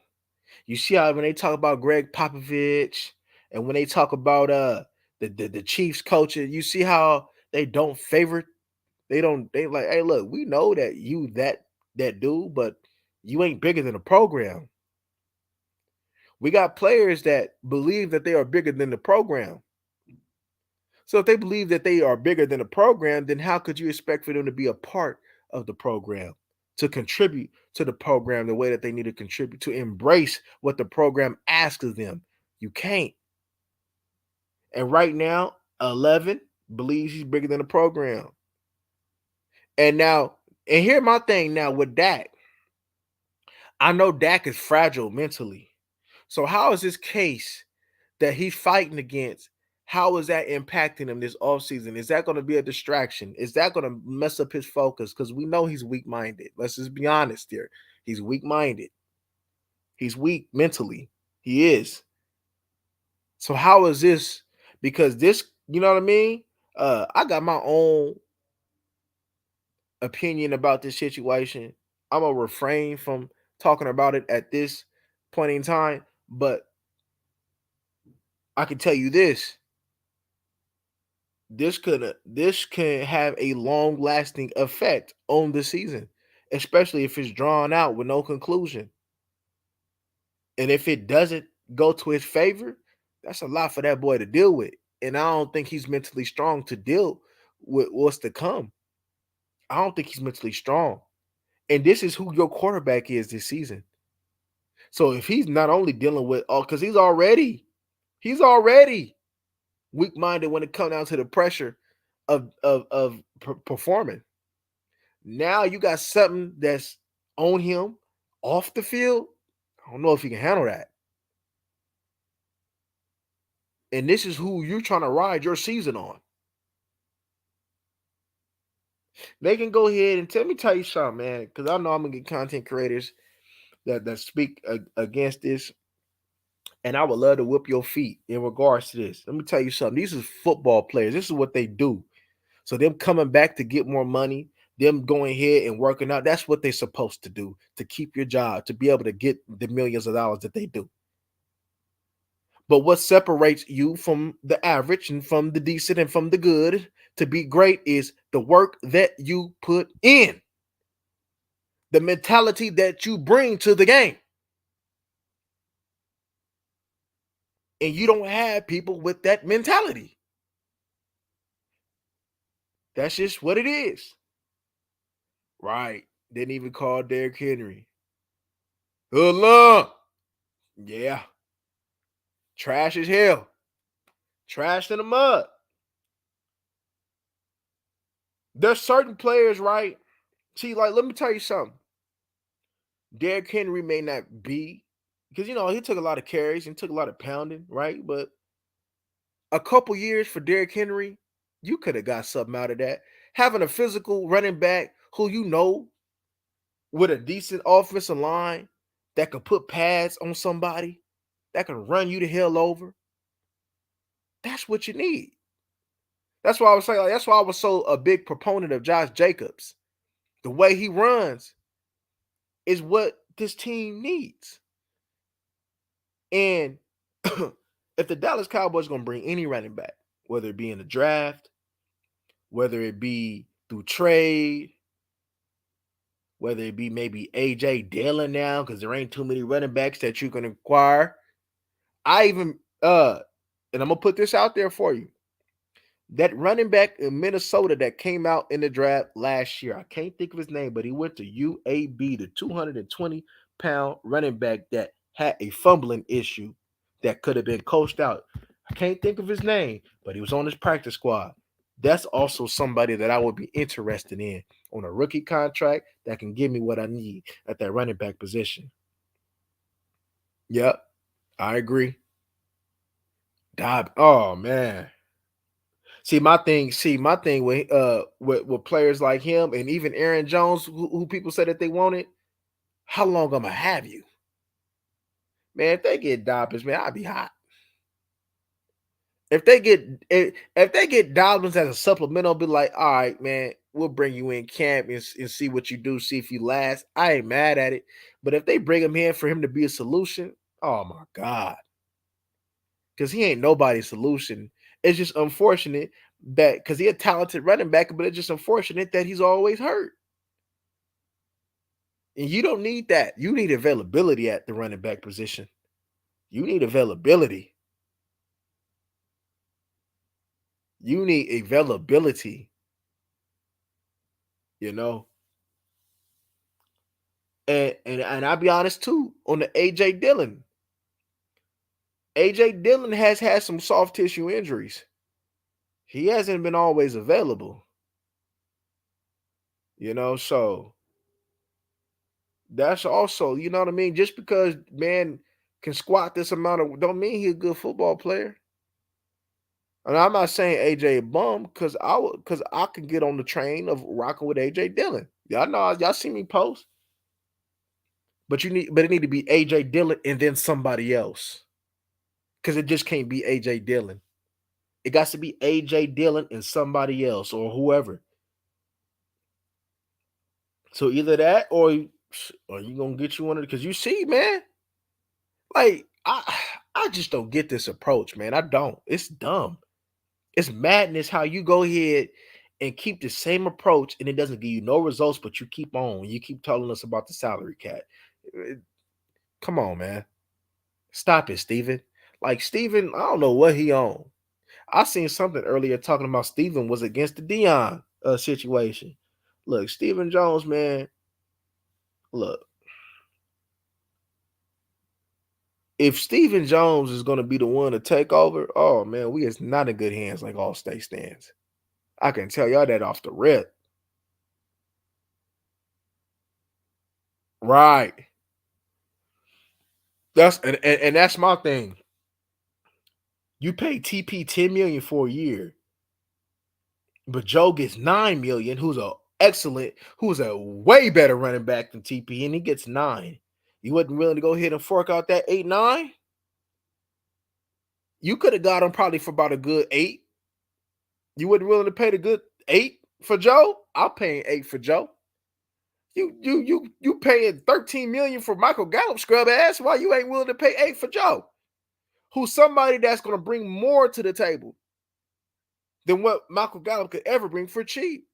You see how when they talk about Greg Popovich and when they talk about the Chiefs coaches, you see how they don't favor. They like, hey, look, we know that you that dude, but you ain't bigger than the program. We got players that believe that they are bigger than the program. So if they believe that they are bigger than the program, then how could you expect for them to be a part of the program, to contribute to the program the way that they need to contribute, to embrace what the program asks of them? You can't. And right now, 11 believes he's bigger than the program. And here's my thing now with Dak. I know Dak is fragile mentally. So how is this case that he's fighting against, how is that impacting him this offseason? Is that going to be a distraction? Is that going to mess up his focus? Because we know he's weak-minded. Let's just be honest here. He's weak-minded. He's weak mentally. He is. So how is this? Because this, you know what I mean? I got my own opinion about this situation. I'm going to refrain from talking about it at this point in time. But I can tell you this. This can have a long lasting effect on the season, especially if it's drawn out with no conclusion. And if it doesn't go to his favor, that's a lot for that boy to deal with. And I don't think he's mentally strong to deal with what's to come. I don't think he's mentally strong. And this is who your quarterback is this season. So if he's not only dealing with because he's already weak-minded when it comes down to the pressure of performing. Now you got something that's on him off the field. I don't know if he can handle that. And this is who you're trying to ride your season on. They can go ahead and tell you something, man, because I know I'm gonna get content creators that speak against this, and I would love to whip your feet in regards to this. Let me tell you something. These are football players. This is what they do. So them coming back to get more money, them going ahead and working out, that's what they're supposed to do to keep your job, to be able to get the millions of dollars that they do. But what separates you from the average and from the decent and from the good to be great is the work that you put in, the mentality that you bring to the game. And you don't have people with that mentality. That's just what it is. Right. Didn't even call Derrick Henry. Good luck. Yeah. Trash as hell. Trash in the mud. There's certain players, right? See, like, let me tell you something. Derrick Henry may not be, because, he took a lot of carries and took a lot of pounding, right? But a couple years for Derrick Henry, you could have got something out of that. Having a physical running back who with a decent offensive line that could put pads on somebody, that can run you the hell over. That's what you need. That's why I was saying, like, that's why I was so a big proponent of Josh Jacobs. The way he runs is what this team needs. And if the Dallas Cowboys are going to bring any running back, whether it be in the draft, whether it be through trade, whether it be maybe AJ Dillon now, because there ain't too many running backs that you can acquire. I even and I'm gonna put this out there for you. That running back in Minnesota that came out in the draft last year, I can't think of his name, but he went to UAB, the 220-pound running back that had a fumbling issue that could have been coached out. I can't think of his name, but he was on his practice squad. That's also somebody that I would be interested in on a rookie contract that can give me what I need at that running back position. Yep, I agree. Oh man. See my thing with players like him and even Aaron Jones, who people say that they wanted. How long I'ma have you, man? If they get Dobbins, man, I'll be hot. If they get Dobbins as a supplemental, I'll be like, all right, man, we'll bring you in camp and see what you do, see if you last. I ain't mad at it, but if they bring him in for him to be a solution, oh my god, because he ain't nobody's solution. It's just unfortunate that because he a talented running back, but it's just unfortunate that he's always hurt. And you don't need that. You need availability at the running back position. You need availability. You need availability, you know. And I'll be honest too on the AJ Dillon. AJ Dillon has had some soft tissue injuries. He hasn't been always available, so that's also, you know what I mean? Just because man can squat this amount of don't mean he's a good football player. And I'm not saying AJ a bum because I can get on the train of rocking with AJ Dillon. Y'all know y'all see me post, but it need to be AJ Dillon and then somebody else. Because it just can't be AJ Dillon. It got to be AJ Dillon and somebody else or whoever. So either that or you gonna get you one of because you see, man, like I just don't get this approach, man. I don't. It's dumb. It's madness how you go ahead and keep the same approach and it doesn't give you no results, but you keep on. You keep telling us about the salary cap. Come on, man. Stop it, Steven. Like Steven, I don't know what he on. I seen something earlier talking about Steven was against the Dion situation. Look, Steven Jones, man, look. If Steven Jones is going to be the one to take over, oh man, we is not in good hands like all state stands. I can tell y'all that off the rip. Right. And that's my thing. You pay TP 10 million for a year, but Joe gets 9 million, who's a way better running back than TP, and he gets 9. You wasn't willing to go ahead and fork out that 8-9? You could have got him probably for about a good 8. You wasn't willing to pay the good 8 for Joe? I'm paying 8 for Joe. You paying 13 million for Michael Gallup, scrub ass. Why you ain't willing to pay 8 for Joe? Who's somebody that's gonna bring more to the table than what Michael Gallup could ever bring for cheap.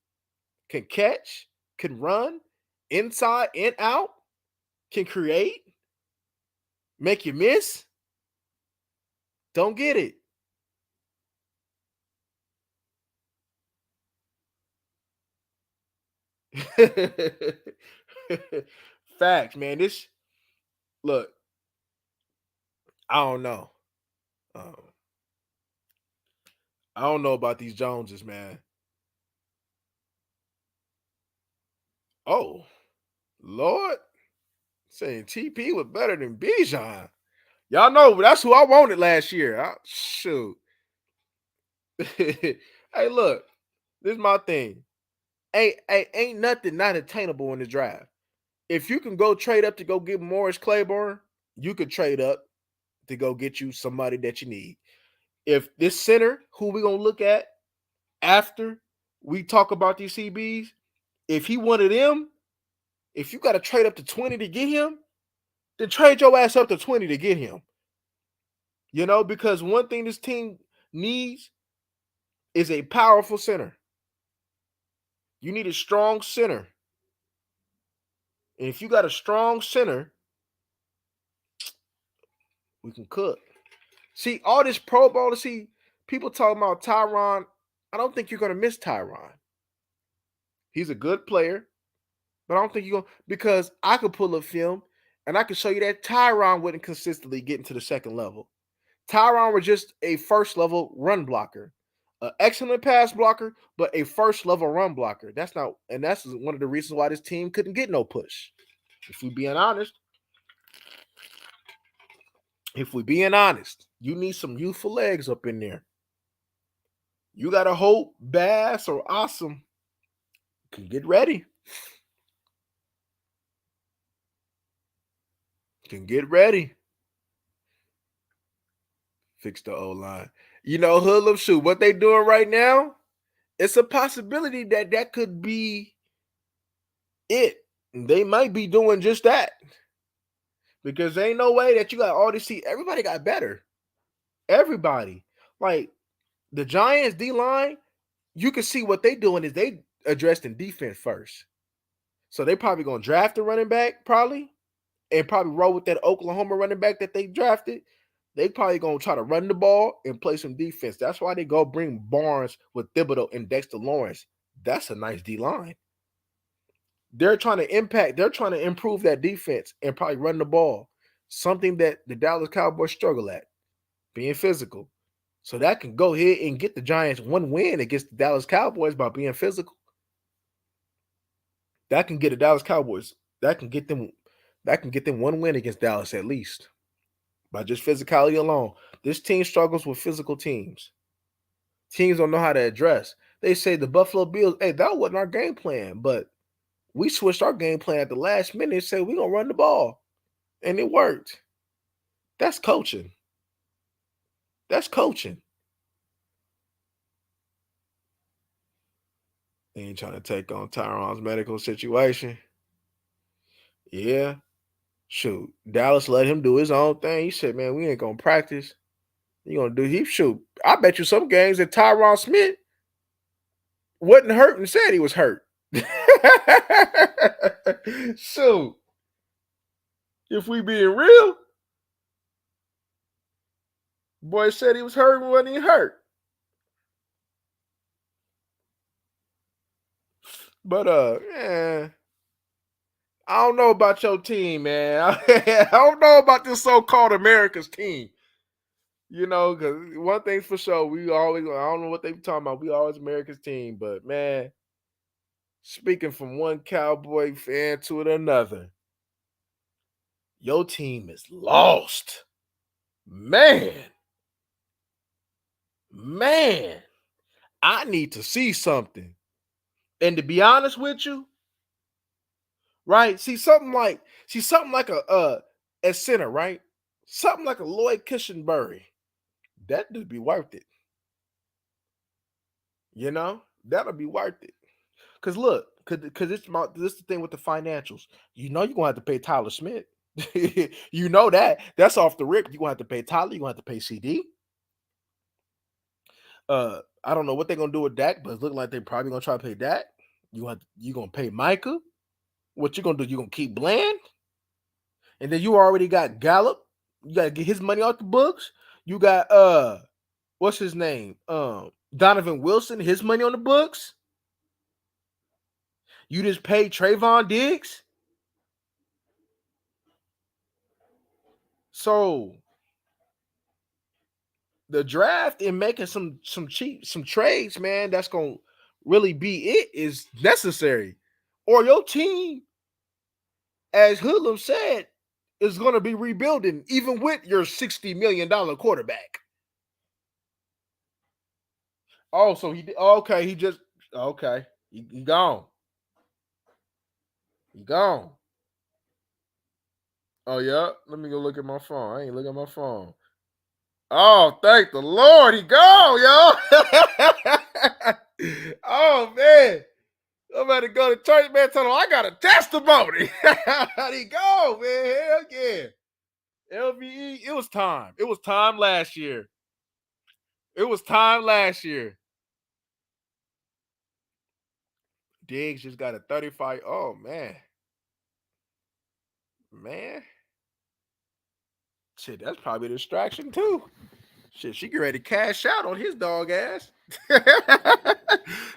Can catch, can run, inside and out, can create, make you miss. Don't get it. Facts, man. This look, I don't know. Um, I don't know about these Joneses, man. Oh, Lord, saying TP was better than Bijan. Y'all know that's who I wanted last year. Shoot. Hey, look, this is my thing. Ain't nothing not attainable in the draft. If you can go trade up to go get Morris Claiborne, you could trade up to go get you somebody that you need. If this center, who we gonna look at after we talk about these CBs, if he one of them, if you got to trade up to 20 to get him, then trade your ass up to 20 to get him. Because one thing this team needs is a powerful center. You need a strong center. And if you got a strong center, we can cook. See, all this Pro Bowl, people talking about Tyron. I don't think you're going to miss Tyron. He's a good player, but I don't think you're going to, because I could pull up film and I can show you that Tyron wouldn't consistently get into the second level. Tyron was just a first level run blocker, an excellent pass blocker, but a first level run blocker. That's one of the reasons why this team couldn't get no push. If we're being honest, you need some youthful legs up in there. You gotta hope Bass or Awesome can get ready. Fix the O-line. Hoodlum, shoot, what they doing right now, it's a possibility that could be it. They might be doing just that. Because there ain't no way that you got all this. Everybody got better. Everybody. Like, the Giants D-line, you can see what they doing is they addressed in defense first. So they probably going to draft a running back, probably, and probably roll with that Oklahoma running back that they drafted. They probably going to try to run the ball and play some defense. That's why they go bring Barnes with Thibodeau and Dexter Lawrence. That's a nice D-line. They're trying to improve that defense and probably run the ball. Something that the Dallas Cowboys struggle at, being physical. So that can go ahead and get the Giants one win against the Dallas Cowboys by being physical. That can get the Dallas Cowboys. That can get them one win against Dallas at least. By just physicality alone. This team struggles with physical teams. Teams don't know how to address. They say the Buffalo Bills, hey, that wasn't our game plan, but we switched our game plan at the last minute and said we're going to run the ball. And it worked. That's coaching. They ain't trying to take on Tyron's medical situation. Yeah. Shoot. Dallas let him do his own thing. He said, man, we ain't going to practice. You going to do, shoot. I bet you some games that Tyron Smith wasn't hurt and said he was hurt. So, if we being real, boy said he was hurt and wasn't he hurt. But I don't know about your team, man. I don't know about this so-called America's team. Because one thing's for sure, I don't know what they talking about. We always America's team, but man, speaking from one Cowboy fan to another, your team is lost. Man, I need to see something. And to be honest with you, right? See something like a center, right? Something like a Lloyd Cushenberry. That would be worth it. That'll be worth it. Cause look, cause this is the thing with the financials. You're gonna have to pay Tyler Smith. You know that. That's off the rip. You're gonna have to pay Tyler, you're gonna have to pay CD. I don't know what they're gonna do with Dak, but it's looking like they're probably gonna try to pay Dak. You're gonna pay Micah. What you gonna do? You gonna keep Bland? And then you already got Gallup. You gotta get his money off the books. You got what's his name? Donovan Wilson, his money on the books. You just paid Trayvon Diggs. So the draft and making some trades, man, that's gonna really be it is necessary. Or your team, as Hoodlum said, is gonna be rebuilding even with your $60 million quarterback. Oh, so he okay, he just okay. He gone. He gone. Oh yeah. Let me go look at my phone. I ain't look at my phone. Oh, thank the Lord, he go, yo. Oh man. I'm about to go to church, man. Tell him I got a testimony. How'd he go, man? Hell yeah. LVE, it was time. It was time last year. It was time last year. Diggs just got a 35. Oh man. Man. Shit, that's probably a distraction too. Shit, she get ready to cash out on his dog ass.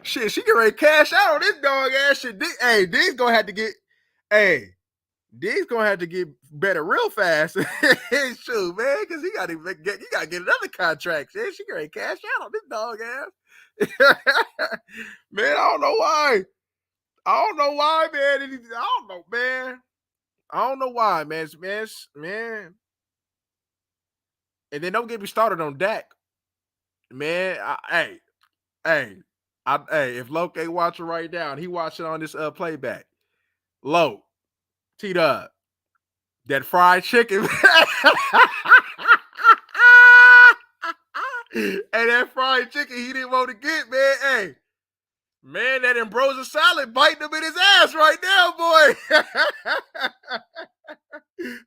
Shit, she get ready to cash out on his dog ass. Shit, hey, Diggs gonna have to get. Hey, Diggs gonna have to get better real fast. Shoot, man, because he gotta get another contract. Shit, she get ready to cash out on this dog ass. Man, I don't know why. I don't know why, man. I don't know, man. I don't know why, man. And then don't get me started on Dak, man. Hey, if Loke ain't watching right now, and he watching on this playback, Loke, T-Dub, that fried chicken, hey, that fried chicken he didn't want to get, man. Hey, man, that Ambrosia salad biting him in his ass right now, boy.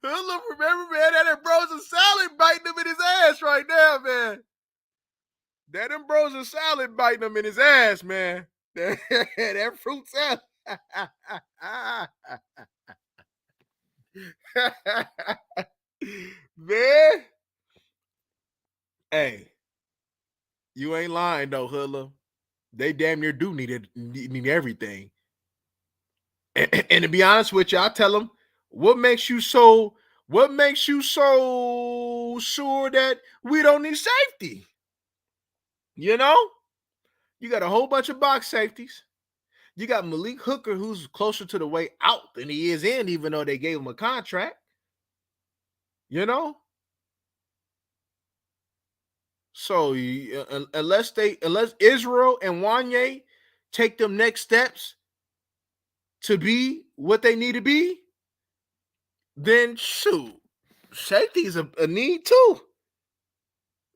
Look, remember, man, that Ambrosia salad biting him in his ass right now, man. That Ambrosia salad biting him in his ass, man. That fruit salad. Man, hey, you ain't lying though, Hoodlum. They damn near do need everything. And to be honest with you, I tell them, what makes you so sure that we don't need safety? You know, you got a whole bunch of box safeties. You got Malik Hooker, who's closer to the way out than he is in, even though they gave him a contract. You know, so unless Israel and Wanye take them next steps to be what they need to be, then shoot, safety is a need too.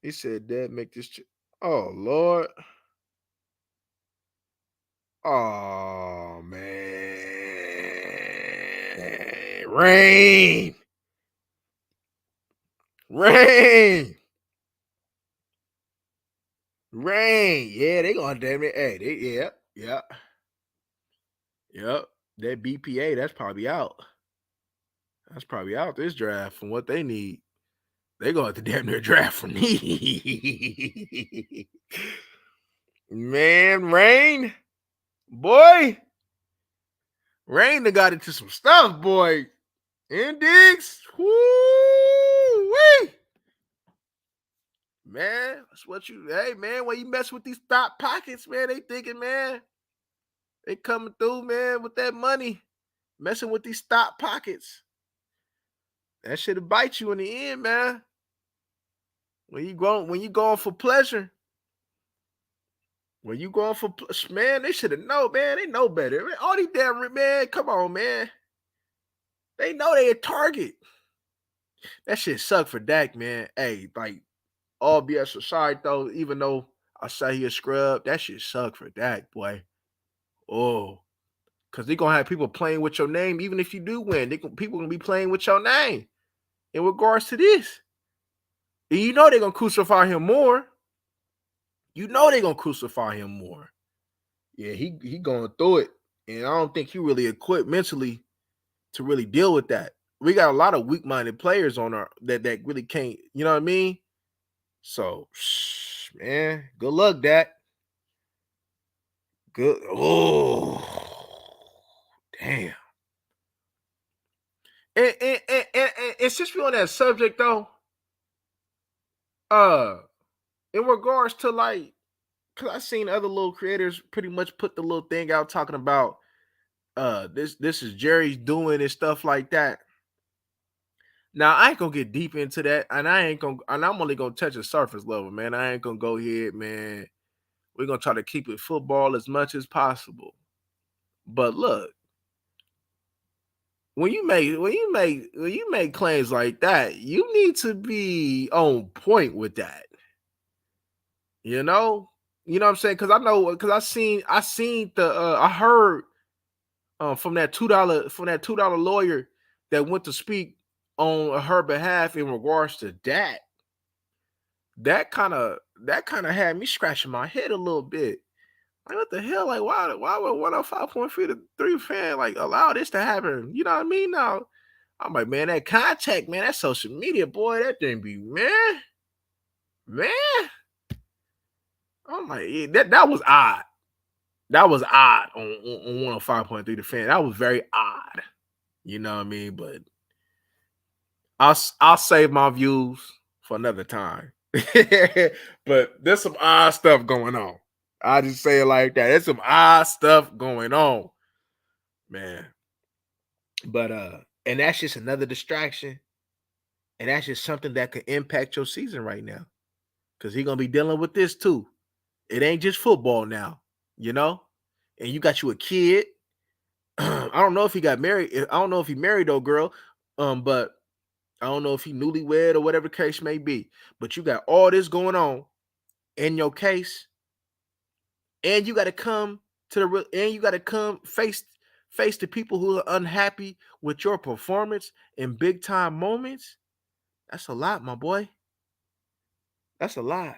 He said, "Dad, make this." Oh Lord. Oh man. Rain. Rain. Yeah, they gonna damn it. Hey, yep. That BPA, that's probably out. That's probably out this draft from what they need. They gonna have to damn near draft for need. Man, Rain, boy. Rain done got into some stuff, boy. And Diggs. Woo-wee. Man, that's what hey, man, when you mess with these top pockets, man, they thinking, man, they coming through, man, with that money, messing with these stock pockets. That shit'll bite you in the end, man. When you going for pleasure, when you going for man, they should have known, man. They know better. Man, all these damn man, come on, man. They know they a target. That shit suck for Dak, man. Hey, like all BS aside, though, even though I say he a scrub, that shit suck for Dak, boy. Oh, because they're gonna have people playing with your name, even if you do win. People gonna be playing with your name in regards to this. And you know they're gonna crucify him more. You know they're gonna crucify him more. Yeah, he going through it. And I don't think he really equipped mentally to really deal with that. We got a lot of weak-minded players on our that really can't, you know what I mean? So, man, good luck, Dak. Good. Oh, damn. And since we're on that subject though, uh, in regards to like, cause I seen other little creators pretty much put the little thing out talking about this is Jerry's doing and stuff like that. Now I ain't gonna get deep into that, and I'm only gonna touch the surface level, man. I ain't gonna go ahead, man. We're gonna try to keep it football as much as possible. But look, when you make claims like that, you need to be on point with that. You know, what I'm saying? Because I seen I heard from that $2 lawyer that went to speak on her behalf in regards to that. That kind of had me scratching my head a little bit. Like, what the hell? Like, why would 105.3 fan like allow this to happen? You know what I mean? Now, I'm like, man, that contact, man, that social media, boy, that thing be man. I'm like, yeah, that was odd. That was odd on 105.3 the fan. That was very odd. You know what I mean? But I'll save my views for another time. But there's some odd stuff going on. I just say it like that. There's some odd stuff going on, man. But and that's just another distraction, and that's just something that could impact your season right now. Cause he's gonna be dealing with this too. It ain't just football now, you know? And you got you a kid. I don't know if he got married. I don't know if he married though, girl. But I don't know if he newlywed or whatever case may be. But you got all this going on in your case, and you got to come and you got to come face the people who are unhappy with your performance in big time moments. That's a lot, my boy. That's a lot.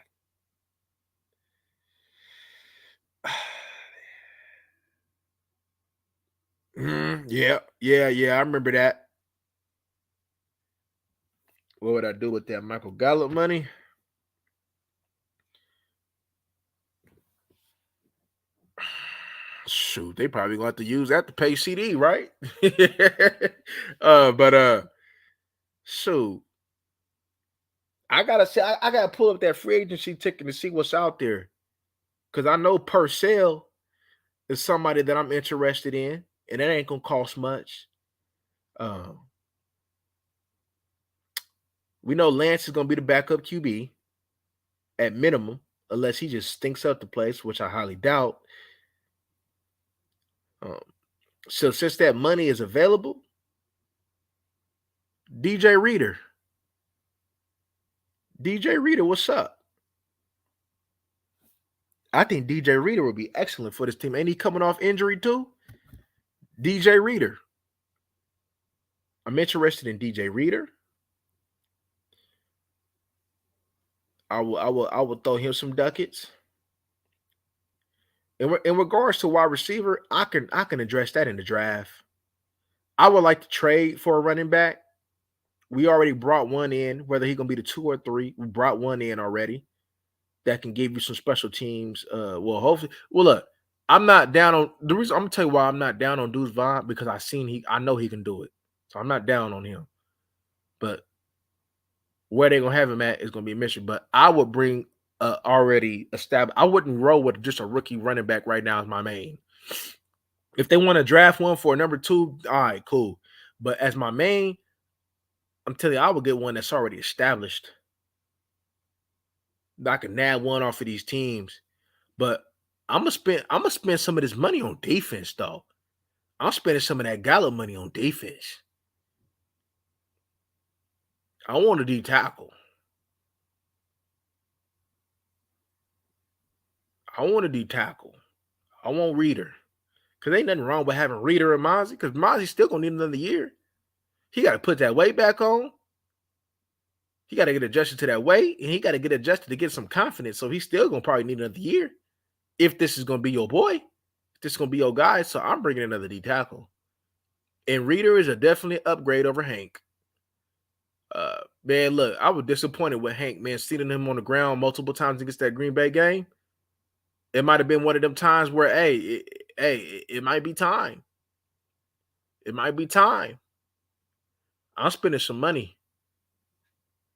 Yeah, yeah, yeah. I remember that. What would I do with that Michael Gallup money? Shoot, they probably gonna have to use that to pay CD, right? But shoot, I gotta pull up that free agency ticket to see what's out there. Cause I know Purcell is somebody that I'm interested in, and that ain't gonna cost much. Um, we know Lance is gonna be the backup QB at minimum, unless he just stinks up the place, which I highly doubt. Um, so since that money is available, DJ Reader, DJ Reader, what's up? I think DJ Reader would be excellent for this team. Ain't he coming off injury too? DJ Reader. I'm interested in DJ Reader. I will throw him some ducats. In regards to wide receiver, I can address that in the draft. I would like to trade for a running back. We already brought one in, whether he's gonna be the 2 or 3. We brought one in already that can give you some special teams. Well, hopefully, well, look, I'm not down on the reason. I'm gonna tell you why I'm not down on Deuce Vaughn because I know he can do it, so I'm not down on him. But where they're gonna have him at is gonna be a mission. But I would bring already established. I wouldn't roll with just a rookie running back right now as my main. If they want to draft one for number 2, all right, cool. But as my main, I'm telling you, I would get one that's already established. I can nab one off of these teams. But I'm gonna spend some of this money on defense though. I'm spending some of that Gallup money on defense. I want a D tackle. I want a D tackle. I want Reader. Cause ain't nothing wrong with having Reader and Mozzie. Cause Mozzie's still gonna need another year. He got to put that weight back on. He got to get adjusted to that weight, and he got to get adjusted to get some confidence. So he's still gonna probably need another year. If this is gonna be your boy, if this is gonna be your guy, so I'm bringing another D tackle. And Reader is a definite upgrade over Hank. Man, look, I was disappointed with Hank, man, seeing him on the ground multiple times against that Green Bay game. It might have been one of them times where, it might be time. It might be time. I'm spending some money.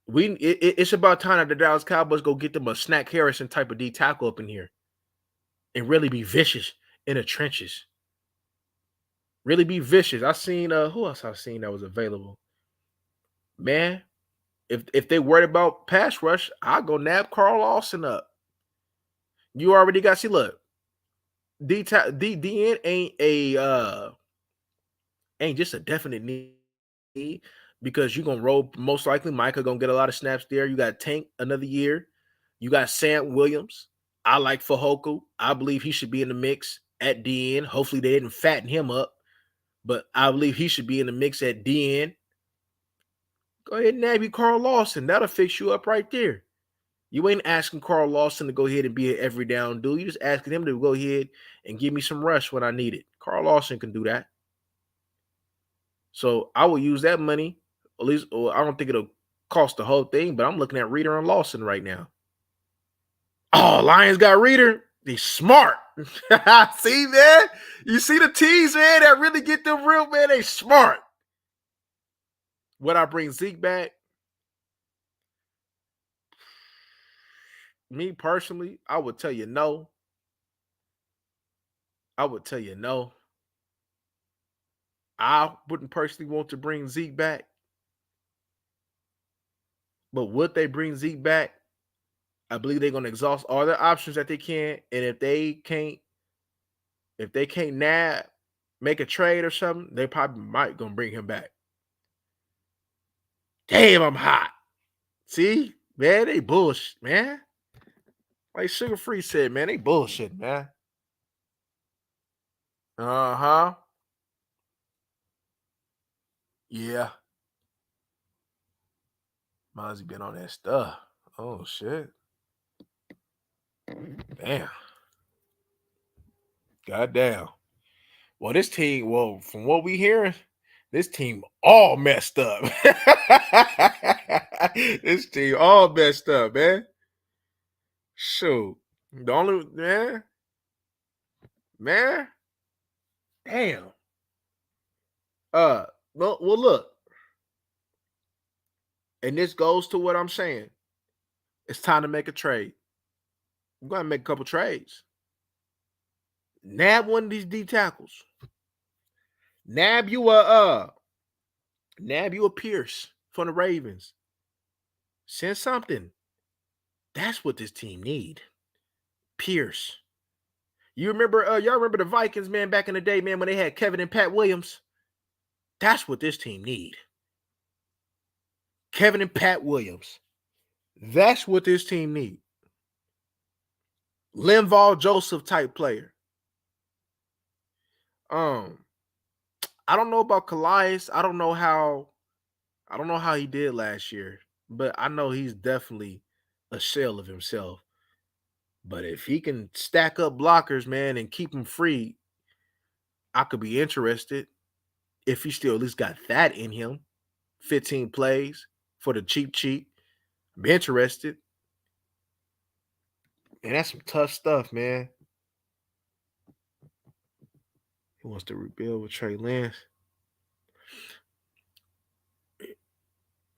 It's about time that the Dallas Cowboys go get them a Snack Harrison type of D tackle up in here and really be vicious in the trenches. Really be vicious. I seen who else I seen that was available. Man, if they worried about pass rush, I'll go nab Carl Lawson up. You already got look. DN ain't ain't just a definite need because you're gonna roll most likely Micah gonna get a lot of snaps there. You got Tank another year. You got Sam Williams. I like Fajoku. I believe he should be in the mix at DN. Hopefully they didn't fatten him up, but I believe he should be in the mix at DN. Go ahead and nab you Carl Lawson. That'll fix you up right there. You ain't asking Carl Lawson to go ahead and be an every down dude. You just asking him to go ahead and give me some rush when I need it. Carl Lawson can do that. So I will use that money. At least, or I don't think it'll cost the whole thing, but I'm looking at Reader and Lawson right now. Oh, Lions got Reader. They smart. See, man? You see the teams, man, that really get them real, man. They smart. Would I bring Zeke back? Me personally, I would tell you no. I would tell you no. I wouldn't personally want to bring Zeke back. But would they bring Zeke back? I believe they're gonna exhaust all their options that they can. And if they can't nab, make a trade or something, they probably might gonna bring him back. Damn, I'm hot. See, man, they bullshit, man. Like Sugar Free said, man, they bullshit, man. Uh-huh. Yeah. Mozzie been on that stuff. Oh shit. Damn. Goddamn. Well, this team, well, from what we hearing, this team all messed up. This team all messed up, man. Shoot. The only man. Damn. Well, look, and this goes to what I'm saying. It's time to make a trade. I'm gonna make a couple trades. Nab one of these D tackles. Nab you a Pierce from the Ravens. Send something. That's what this team need. Pierce. Y'all remember the Vikings, man, back in the day, man, when they had Kevin and Pat Williams? That's what this team need. Kevin and Pat Williams. That's what this team need. Linval Joseph type player. I don't know about Calais. I don't know how he did last year, but I know he's definitely a shell of himself. But if he can stack up blockers, man, and keep them free, I could be interested. If he still at least got that in him, 15 plays for the cheap. I'm interested. And that's some tough stuff, man. He wants to rebuild with Trey Lance.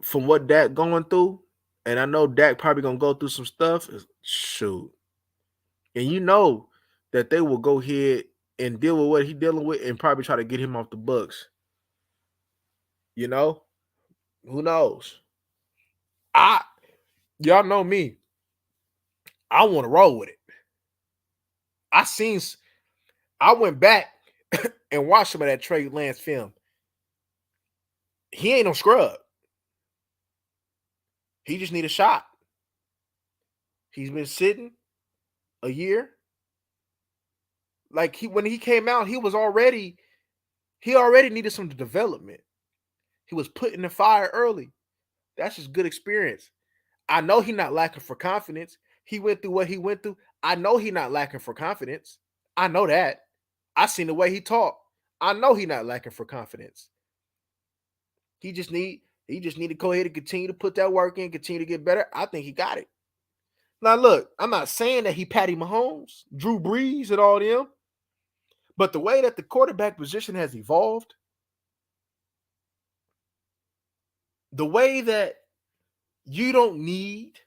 From what Dak going through, and I know Dak probably gonna go through some stuff. Shoot, and you know that they will go ahead and deal with what he's dealing with, and probably try to get him off the books. You know, who knows? Y'all know me. I want to roll with it. I went back and watched some of that Trey Lance film. He ain't no scrub. He just need a shot. He's been sitting a year. Like when he came out, he already needed some development. He was put in the fire early. That's just good experience. I know he's not lacking for confidence. He went through what he went through. I know he's not lacking for confidence. I know that. I seen the way he talked. I know he's not lacking for confidence. He just need to go ahead and continue to put that work in, continue to get better. I think he got it. Now, look, I'm not saying that he Patty Mahomes, Drew Brees, and all them, but the way that the quarterback position has evolved, the way that you don't need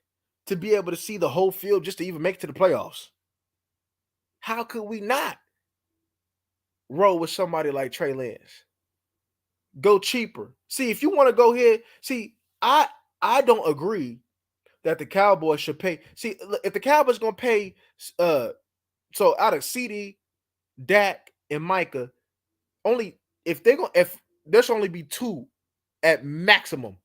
to be able to see the whole field just to even make it to the playoffs. How could we not roll with somebody like Trey Lance? Go cheaper. See, if you want to go ahead, I don't agree that the Cowboys should pay. See, if the Cowboys gonna pay, so out of CD, Dak, and Micah, only if there should only be two at maximum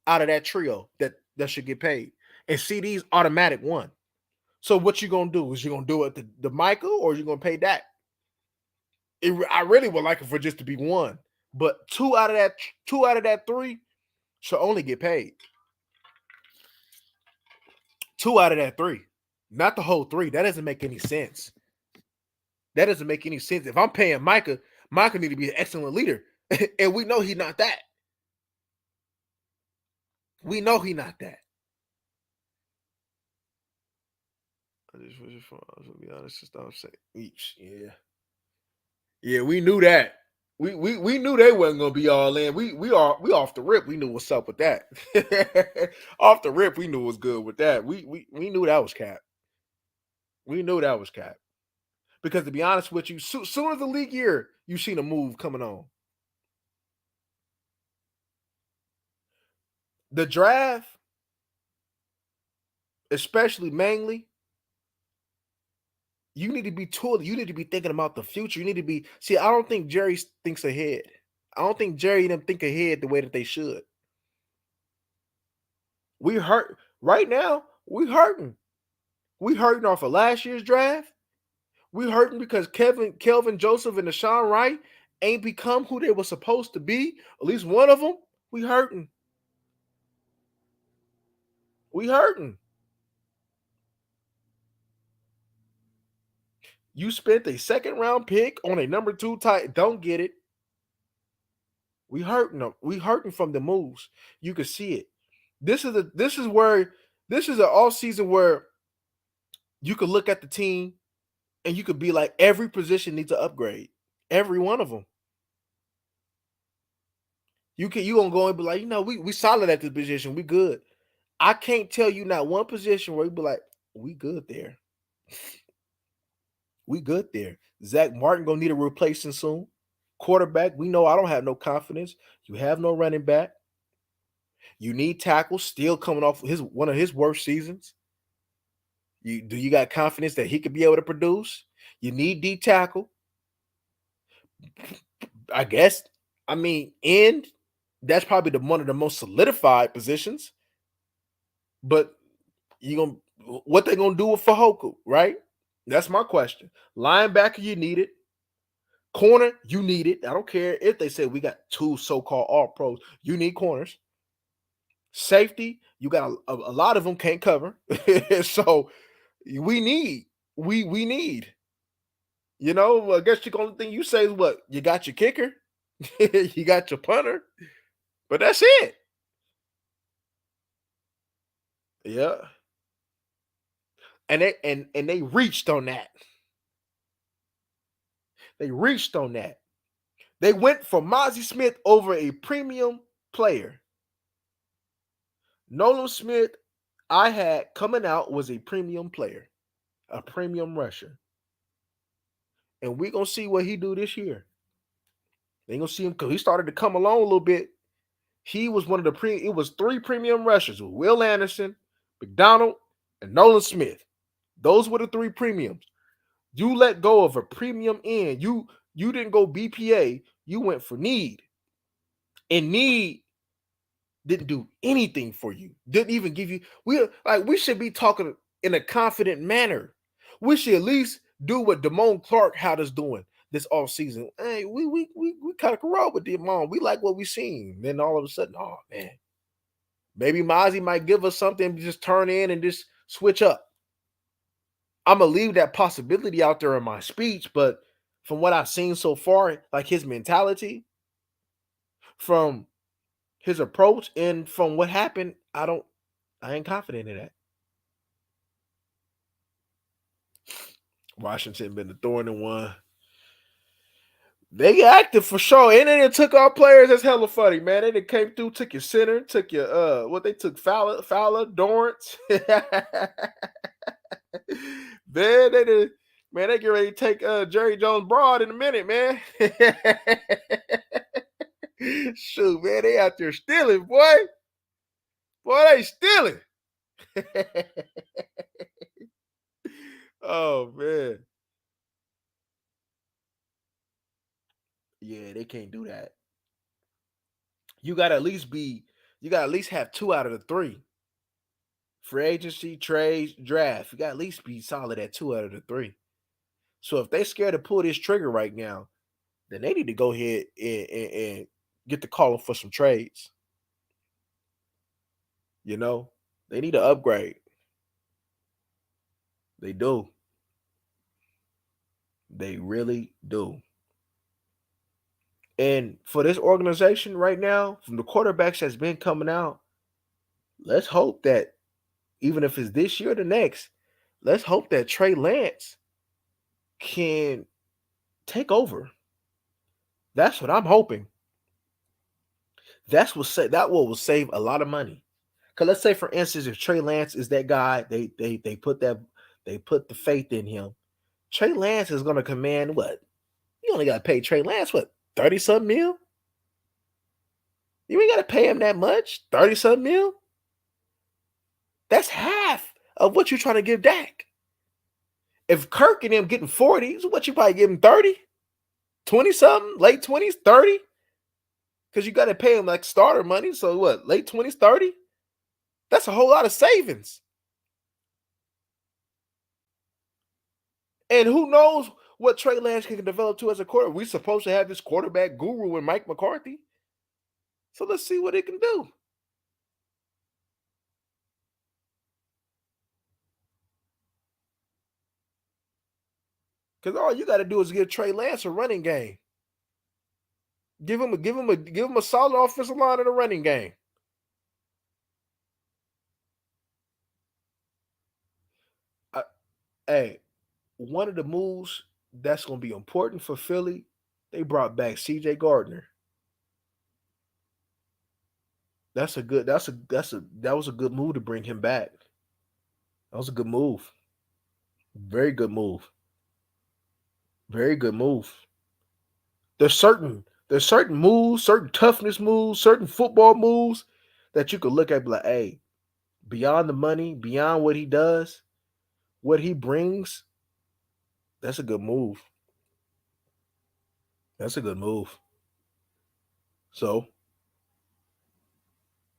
out of that trio that should get paid. And CD's automatic one. So what you gonna do? Is you gonna do it the Michael or you gonna pay that? I really would like it for just to be one, but two out of that three should only get paid. Two out of that three, not the whole three. That doesn't make any sense. That doesn't make any sense. If I'm paying Micah, Micah need to be an excellent leader, and we know he's not that. We know he's not that. I just wish to be honest, just don't say each. Yeah, yeah, we knew that. We knew they wasn't gonna be all in. We off the rip. We knew what's up with that. Off the rip, we knew was good with that. We knew that was cap. We knew that was cap. Because to be honest with you, soon as the league year, you seen a move coming on. The draft, especially mainly, you need to be tooling. You need to be thinking about the future. You need to be see. I don't think Jerry thinks ahead. I don't think Jerry and them think ahead the way that they should. We hurt right now. We hurting. We hurting off of last year's draft. We hurting because Kelvin Joseph, and Deshaun Wright ain't become who they were supposed to be. At least one of them. We hurting. We hurting. You spent a second round pick on a number two tight. Don't get it. We hurting them. We hurting from the moves. You can see it. This is an off season where you could look at the team and you could be like every position needs an upgrade. Every one of them. You gonna go and be like, we solid at this position. We good. I can't tell you not one position where you be like, we good there. We good there. Zach Martin gonna need a replacement soon. Quarterback, we know I don't have no confidence. You have no running back. You need tackles still coming off his one of his worst seasons. You got confidence that he could be able to produce? You need D tackle. I guess. I mean, and that's probably one of the most solidified positions. But you gonna what they gonna do with Fahoku, right? That's my question. Linebacker, you need it. Corner, you need it. I don't care if they say we got two so-called all pros. You need corners. Safety, you got a lot of them can't cover. So we need, we need. I guess the only thing you say is what? You got your kicker, you got your punter, but that's it. Yeah. And they reached on that. They reached on that. They went for Mozzie Smith over a premium player. Nolan Smith, I had coming out was a premium player, a premium rusher. And we're gonna see what he do this year. They gonna see him because he started to come along a little bit. He was one of it was three premium rushers with Will Anderson, McDonald, and Nolan Smith. Those were the three premiums. You let go of a premium end. You didn't go BPA, you went for need. And need didn't do anything for you. Didn't even give you we should be talking in a confident manner. We should at least do what Damone Clark had us doing this off season. Hey, we kind of corral with Damone. We like what we seen. Then all of a sudden, oh man, maybe Mozzie might give us something to just turn in and just switch up. I'm gonna leave that possibility out there in my speech, but from what I've seen so far, like his mentality, from his approach, and from what happened, I ain't confident in that. Washington been the thorn in one. They active for sure. And then they took our players. That's hella funny, man. They came through, took your center, took your what they took, Fowler, Dorrance. Man, they did, man, they get ready to take Jerry Jones Broad in a minute, man. Shoot, man, they out there stealing, boy. Boy, they stealing. Oh man. Yeah, they can't do that. You got to at least be. You got to at least have two out of the three. Free agency, trades, draft. You got to at least be solid at two out of the three. So if they scared to pull this trigger right now, then they need to go ahead and get the calling for some trades. You know, they need to upgrade. They do. They really do. And for this organization right now, from the quarterbacks that's been coming out, let's hope that even if it's this year or the next, let's hope that Trey Lance can take over. That's what I'm hoping. That will save a lot of money. Cause let's say, for instance, if Trey Lance is that guy, they put the faith in him. Trey Lance is gonna command what? You only gotta pay Trey Lance what, 30 something mil? You ain't gotta pay him that much. 30 something mil? That's half of what you're trying to give Dak. If Kirk and him getting 40, so what you probably give him 30? 20 something, late 20s, 30? Because you got to pay him like starter money. So what, late 20s, 30? That's a whole lot of savings. And who knows what Trey Lance can develop to as a quarterback. We're supposed to have this quarterback guru in Mike McCarthy. So let's see what it can do. Because all you got to do is give Trey Lance a running game. Give him a solid offensive line and a running game. Hey, one of the moves that's going to be important for Philly, they brought back CJ Gardner. That was a good move to bring him back. That was a good move. Very good move. Very good move. There's certain moves, certain toughness moves, certain football moves that you could look at and be like, hey, beyond the money, beyond what he does, what he brings, that's a good move. That's a good move. So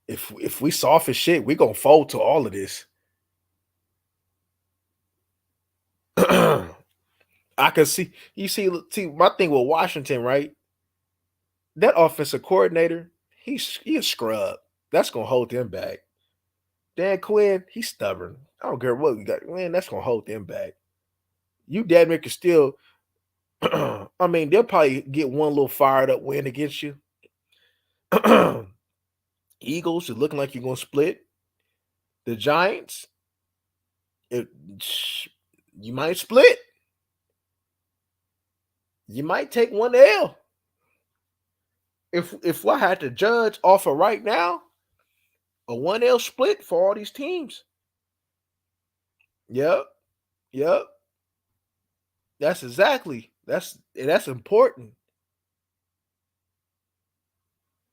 if we soft as shit, we gonna fold to all of this. I can see see my thing with Washington, right? That offensive coordinator, he a scrub. That's gonna hold them back. Dan Quinn, he's stubborn. I don't care what we got. Man, that's gonna hold them back. You damn near can still I mean, they'll probably get one little fired up win against you. Eagles is looking like you're gonna split. The Giants, it, you might split. You might take one L. If I had to judge off of right now, a 1L split for all these teams. Yep. Yep. That's important.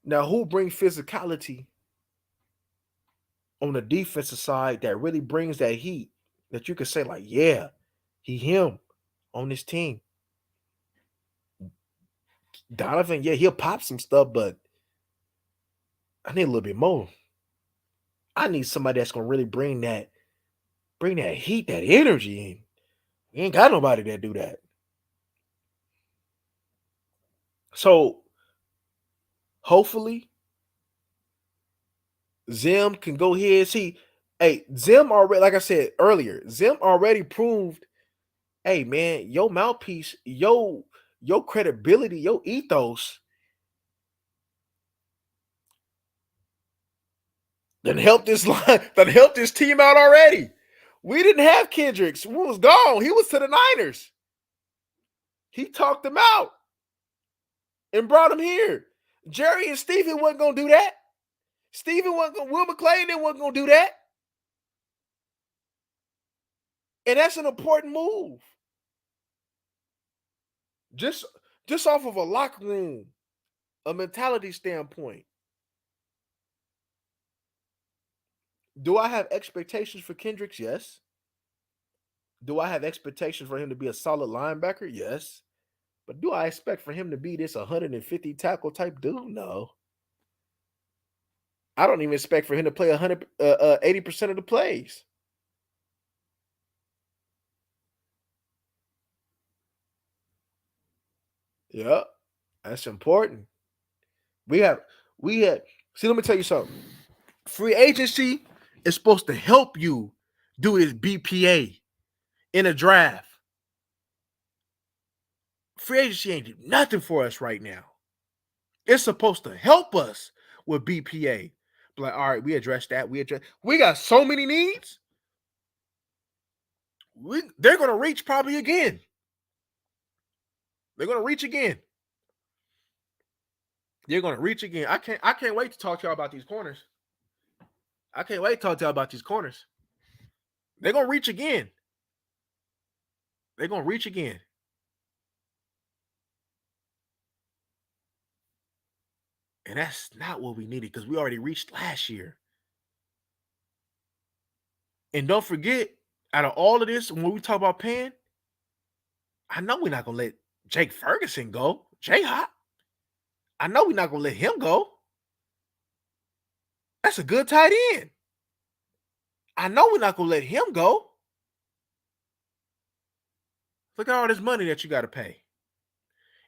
Now, who brings physicality on the defensive side that really brings that heat that you could say, like, yeah, him on this team? Donovan, yeah, he'll pop some stuff, but I need a little bit more. I need somebody that's gonna really bring that heat, that energy in. You ain't got nobody that do that. So hopefully Zim can go ahead. See, hey, Zim already, like I said earlier, Zim already proved, hey man, your mouthpiece, your credibility, your ethos done helped this line, done helped this team out already. We didn't have Kendricks. We was gone. He was to the Niners. He talked them out and brought him here. Jerry and Steven wasn't gonna do that. Steven wasn't gonna, Will McClain wasn't gonna do that. And that's an important move. Just just off of a locker room, a mentality standpoint. Do I have expectations for Kendricks? Yes. Do I have expectations for him to be a solid linebacker? Yes. But do I expect for him to be this 150 tackle type dude? No. I don't even expect for him to play 80% of the plays. Yep, that's important. We have we had see. Let me tell you something. Free agency is supposed to help you do his BPA in a draft. Free agency ain't do nothing for us right now. It's supposed to help us with BPA. But like, all right, we addressed that. We got so many needs. They're gonna reach probably again. They're gonna reach again. They're gonna reach again. I can't wait to talk to y'all about these corners. I can't wait to talk to y'all about these corners. They're gonna reach again. They're gonna reach again. And that's not what we needed because we already reached last year. And don't forget, out of all of this, when we talk about paying, I know we're not gonna let Jake Ferguson go. J Hop. I know we're not gonna let him go. That's a good tight end. I know we're not gonna let him go. Look at all this money that you got to pay.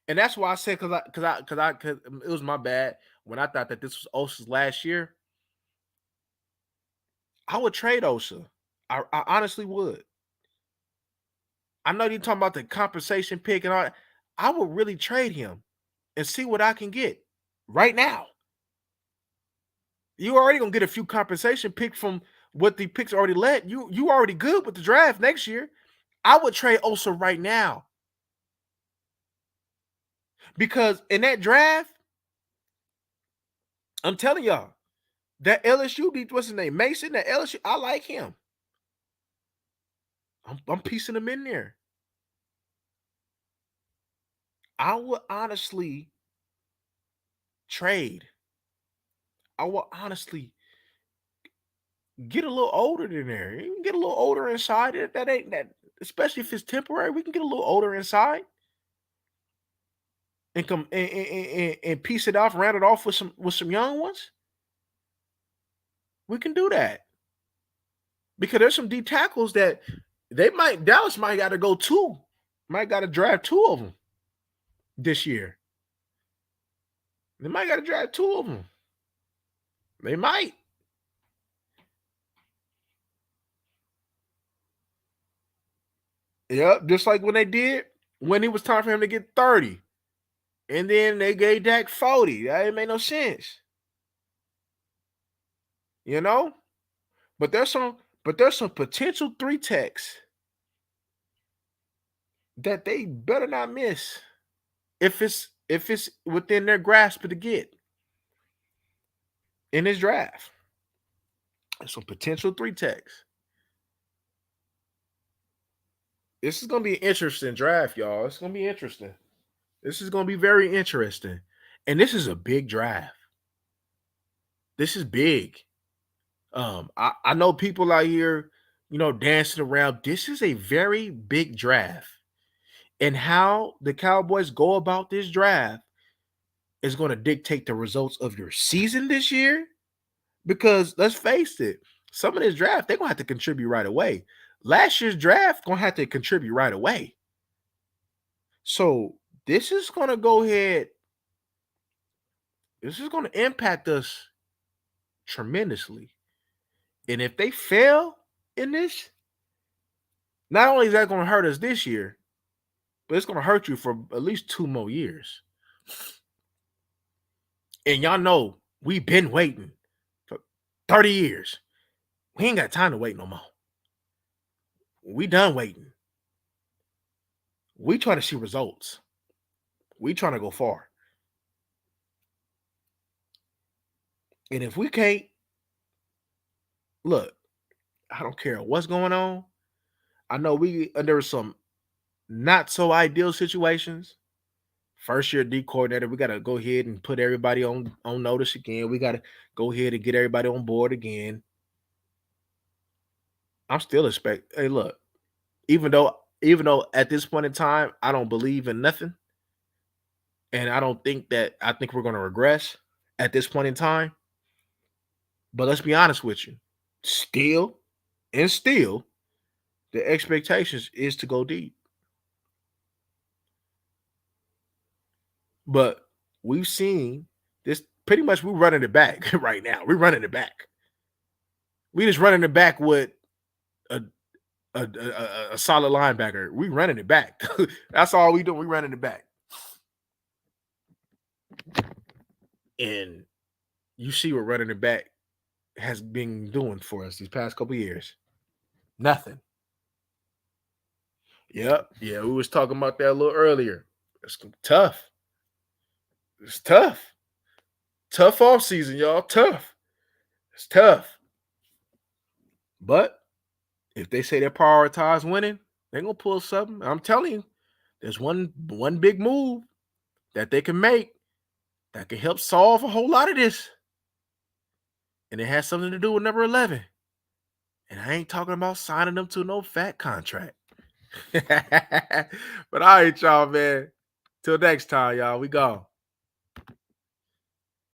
And that's why I said because it was my bad when I thought that this was Osa's last year. I would trade Osa. I honestly would. I know you're talking about the compensation pick and all that. I would really trade him and see what I can get right now. You already gonna get a few compensation pick from what the picks already let. You already good with the draft next year. I would trade Osa right now. Because in that draft, I'm telling y'all, that LSU, what's his name? Mason, that LSU, I like him. I'm piecing him in there. I would honestly trade. I would honestly get a little older than there. You can get a little older inside. That ain't that, especially if it's temporary. We can get a little older inside and come and piece it off, round it off with some young ones. We can do that because there's some D tackles that Dallas might got to go two, might got to draft two of them this year. They might got to draft two of them. They might. Yep, just like when they did when it was time for him to get 30. And then they gave Dak 40. That didn't make no sense. You know? But there's some potential three techs that they better not miss if it's within their grasp to get in this draft. There's some potential three techs. This is gonna be an interesting draft, y'all. It's gonna be interesting. This is gonna be very interesting. And this is a big draft. This is big. I know people out here, dancing around. This is a very big draft. And how the Cowboys go about this draft is going to dictate the results of your season this year. Because let's face it, some of this draft, they're going to have to contribute right away. Last year's draft going to have to contribute right away. So this is going to go ahead. This is going to impact us tremendously. And if they fail in this, not only is that going to hurt us this year, but it's going to hurt you for at least 2 more years. And y'all know we've been waiting for 30 years. We ain't got time to wait no more. We done waiting. We trying to see results. We trying to go far. And if we can't, look, I don't care what's going on. I know we under some not so ideal situations. First year D coordinator, we got to go ahead and put everybody on notice again. We got to go ahead and get everybody on board again. I'm still expect. Hey, look, even though at this point in time I don't believe in nothing, and I think we're going to regress at this point in time. But let's be honest with you. Still and still, the expectations is to go deep. But we've seen this pretty much we're running it back right now. We're running it back. We just running it back with a a solid linebacker. We running it back. That's all we do. We running it back. And you see what running it back has been doing for us these past couple years. Nothing. Yep. Yeah, we was talking about that a little earlier. It's tough. It's tough. Tough off season, y'all. Tough. It's tough. But if they say they prioritize winning, they're gonna pull something. I'm telling you, there's one big move that they can make that can help solve a whole lot of this. And it has something to do with number 11. And I ain't talking about signing them to no fat contract. But all right, y'all, man. Till next time, y'all. We gone.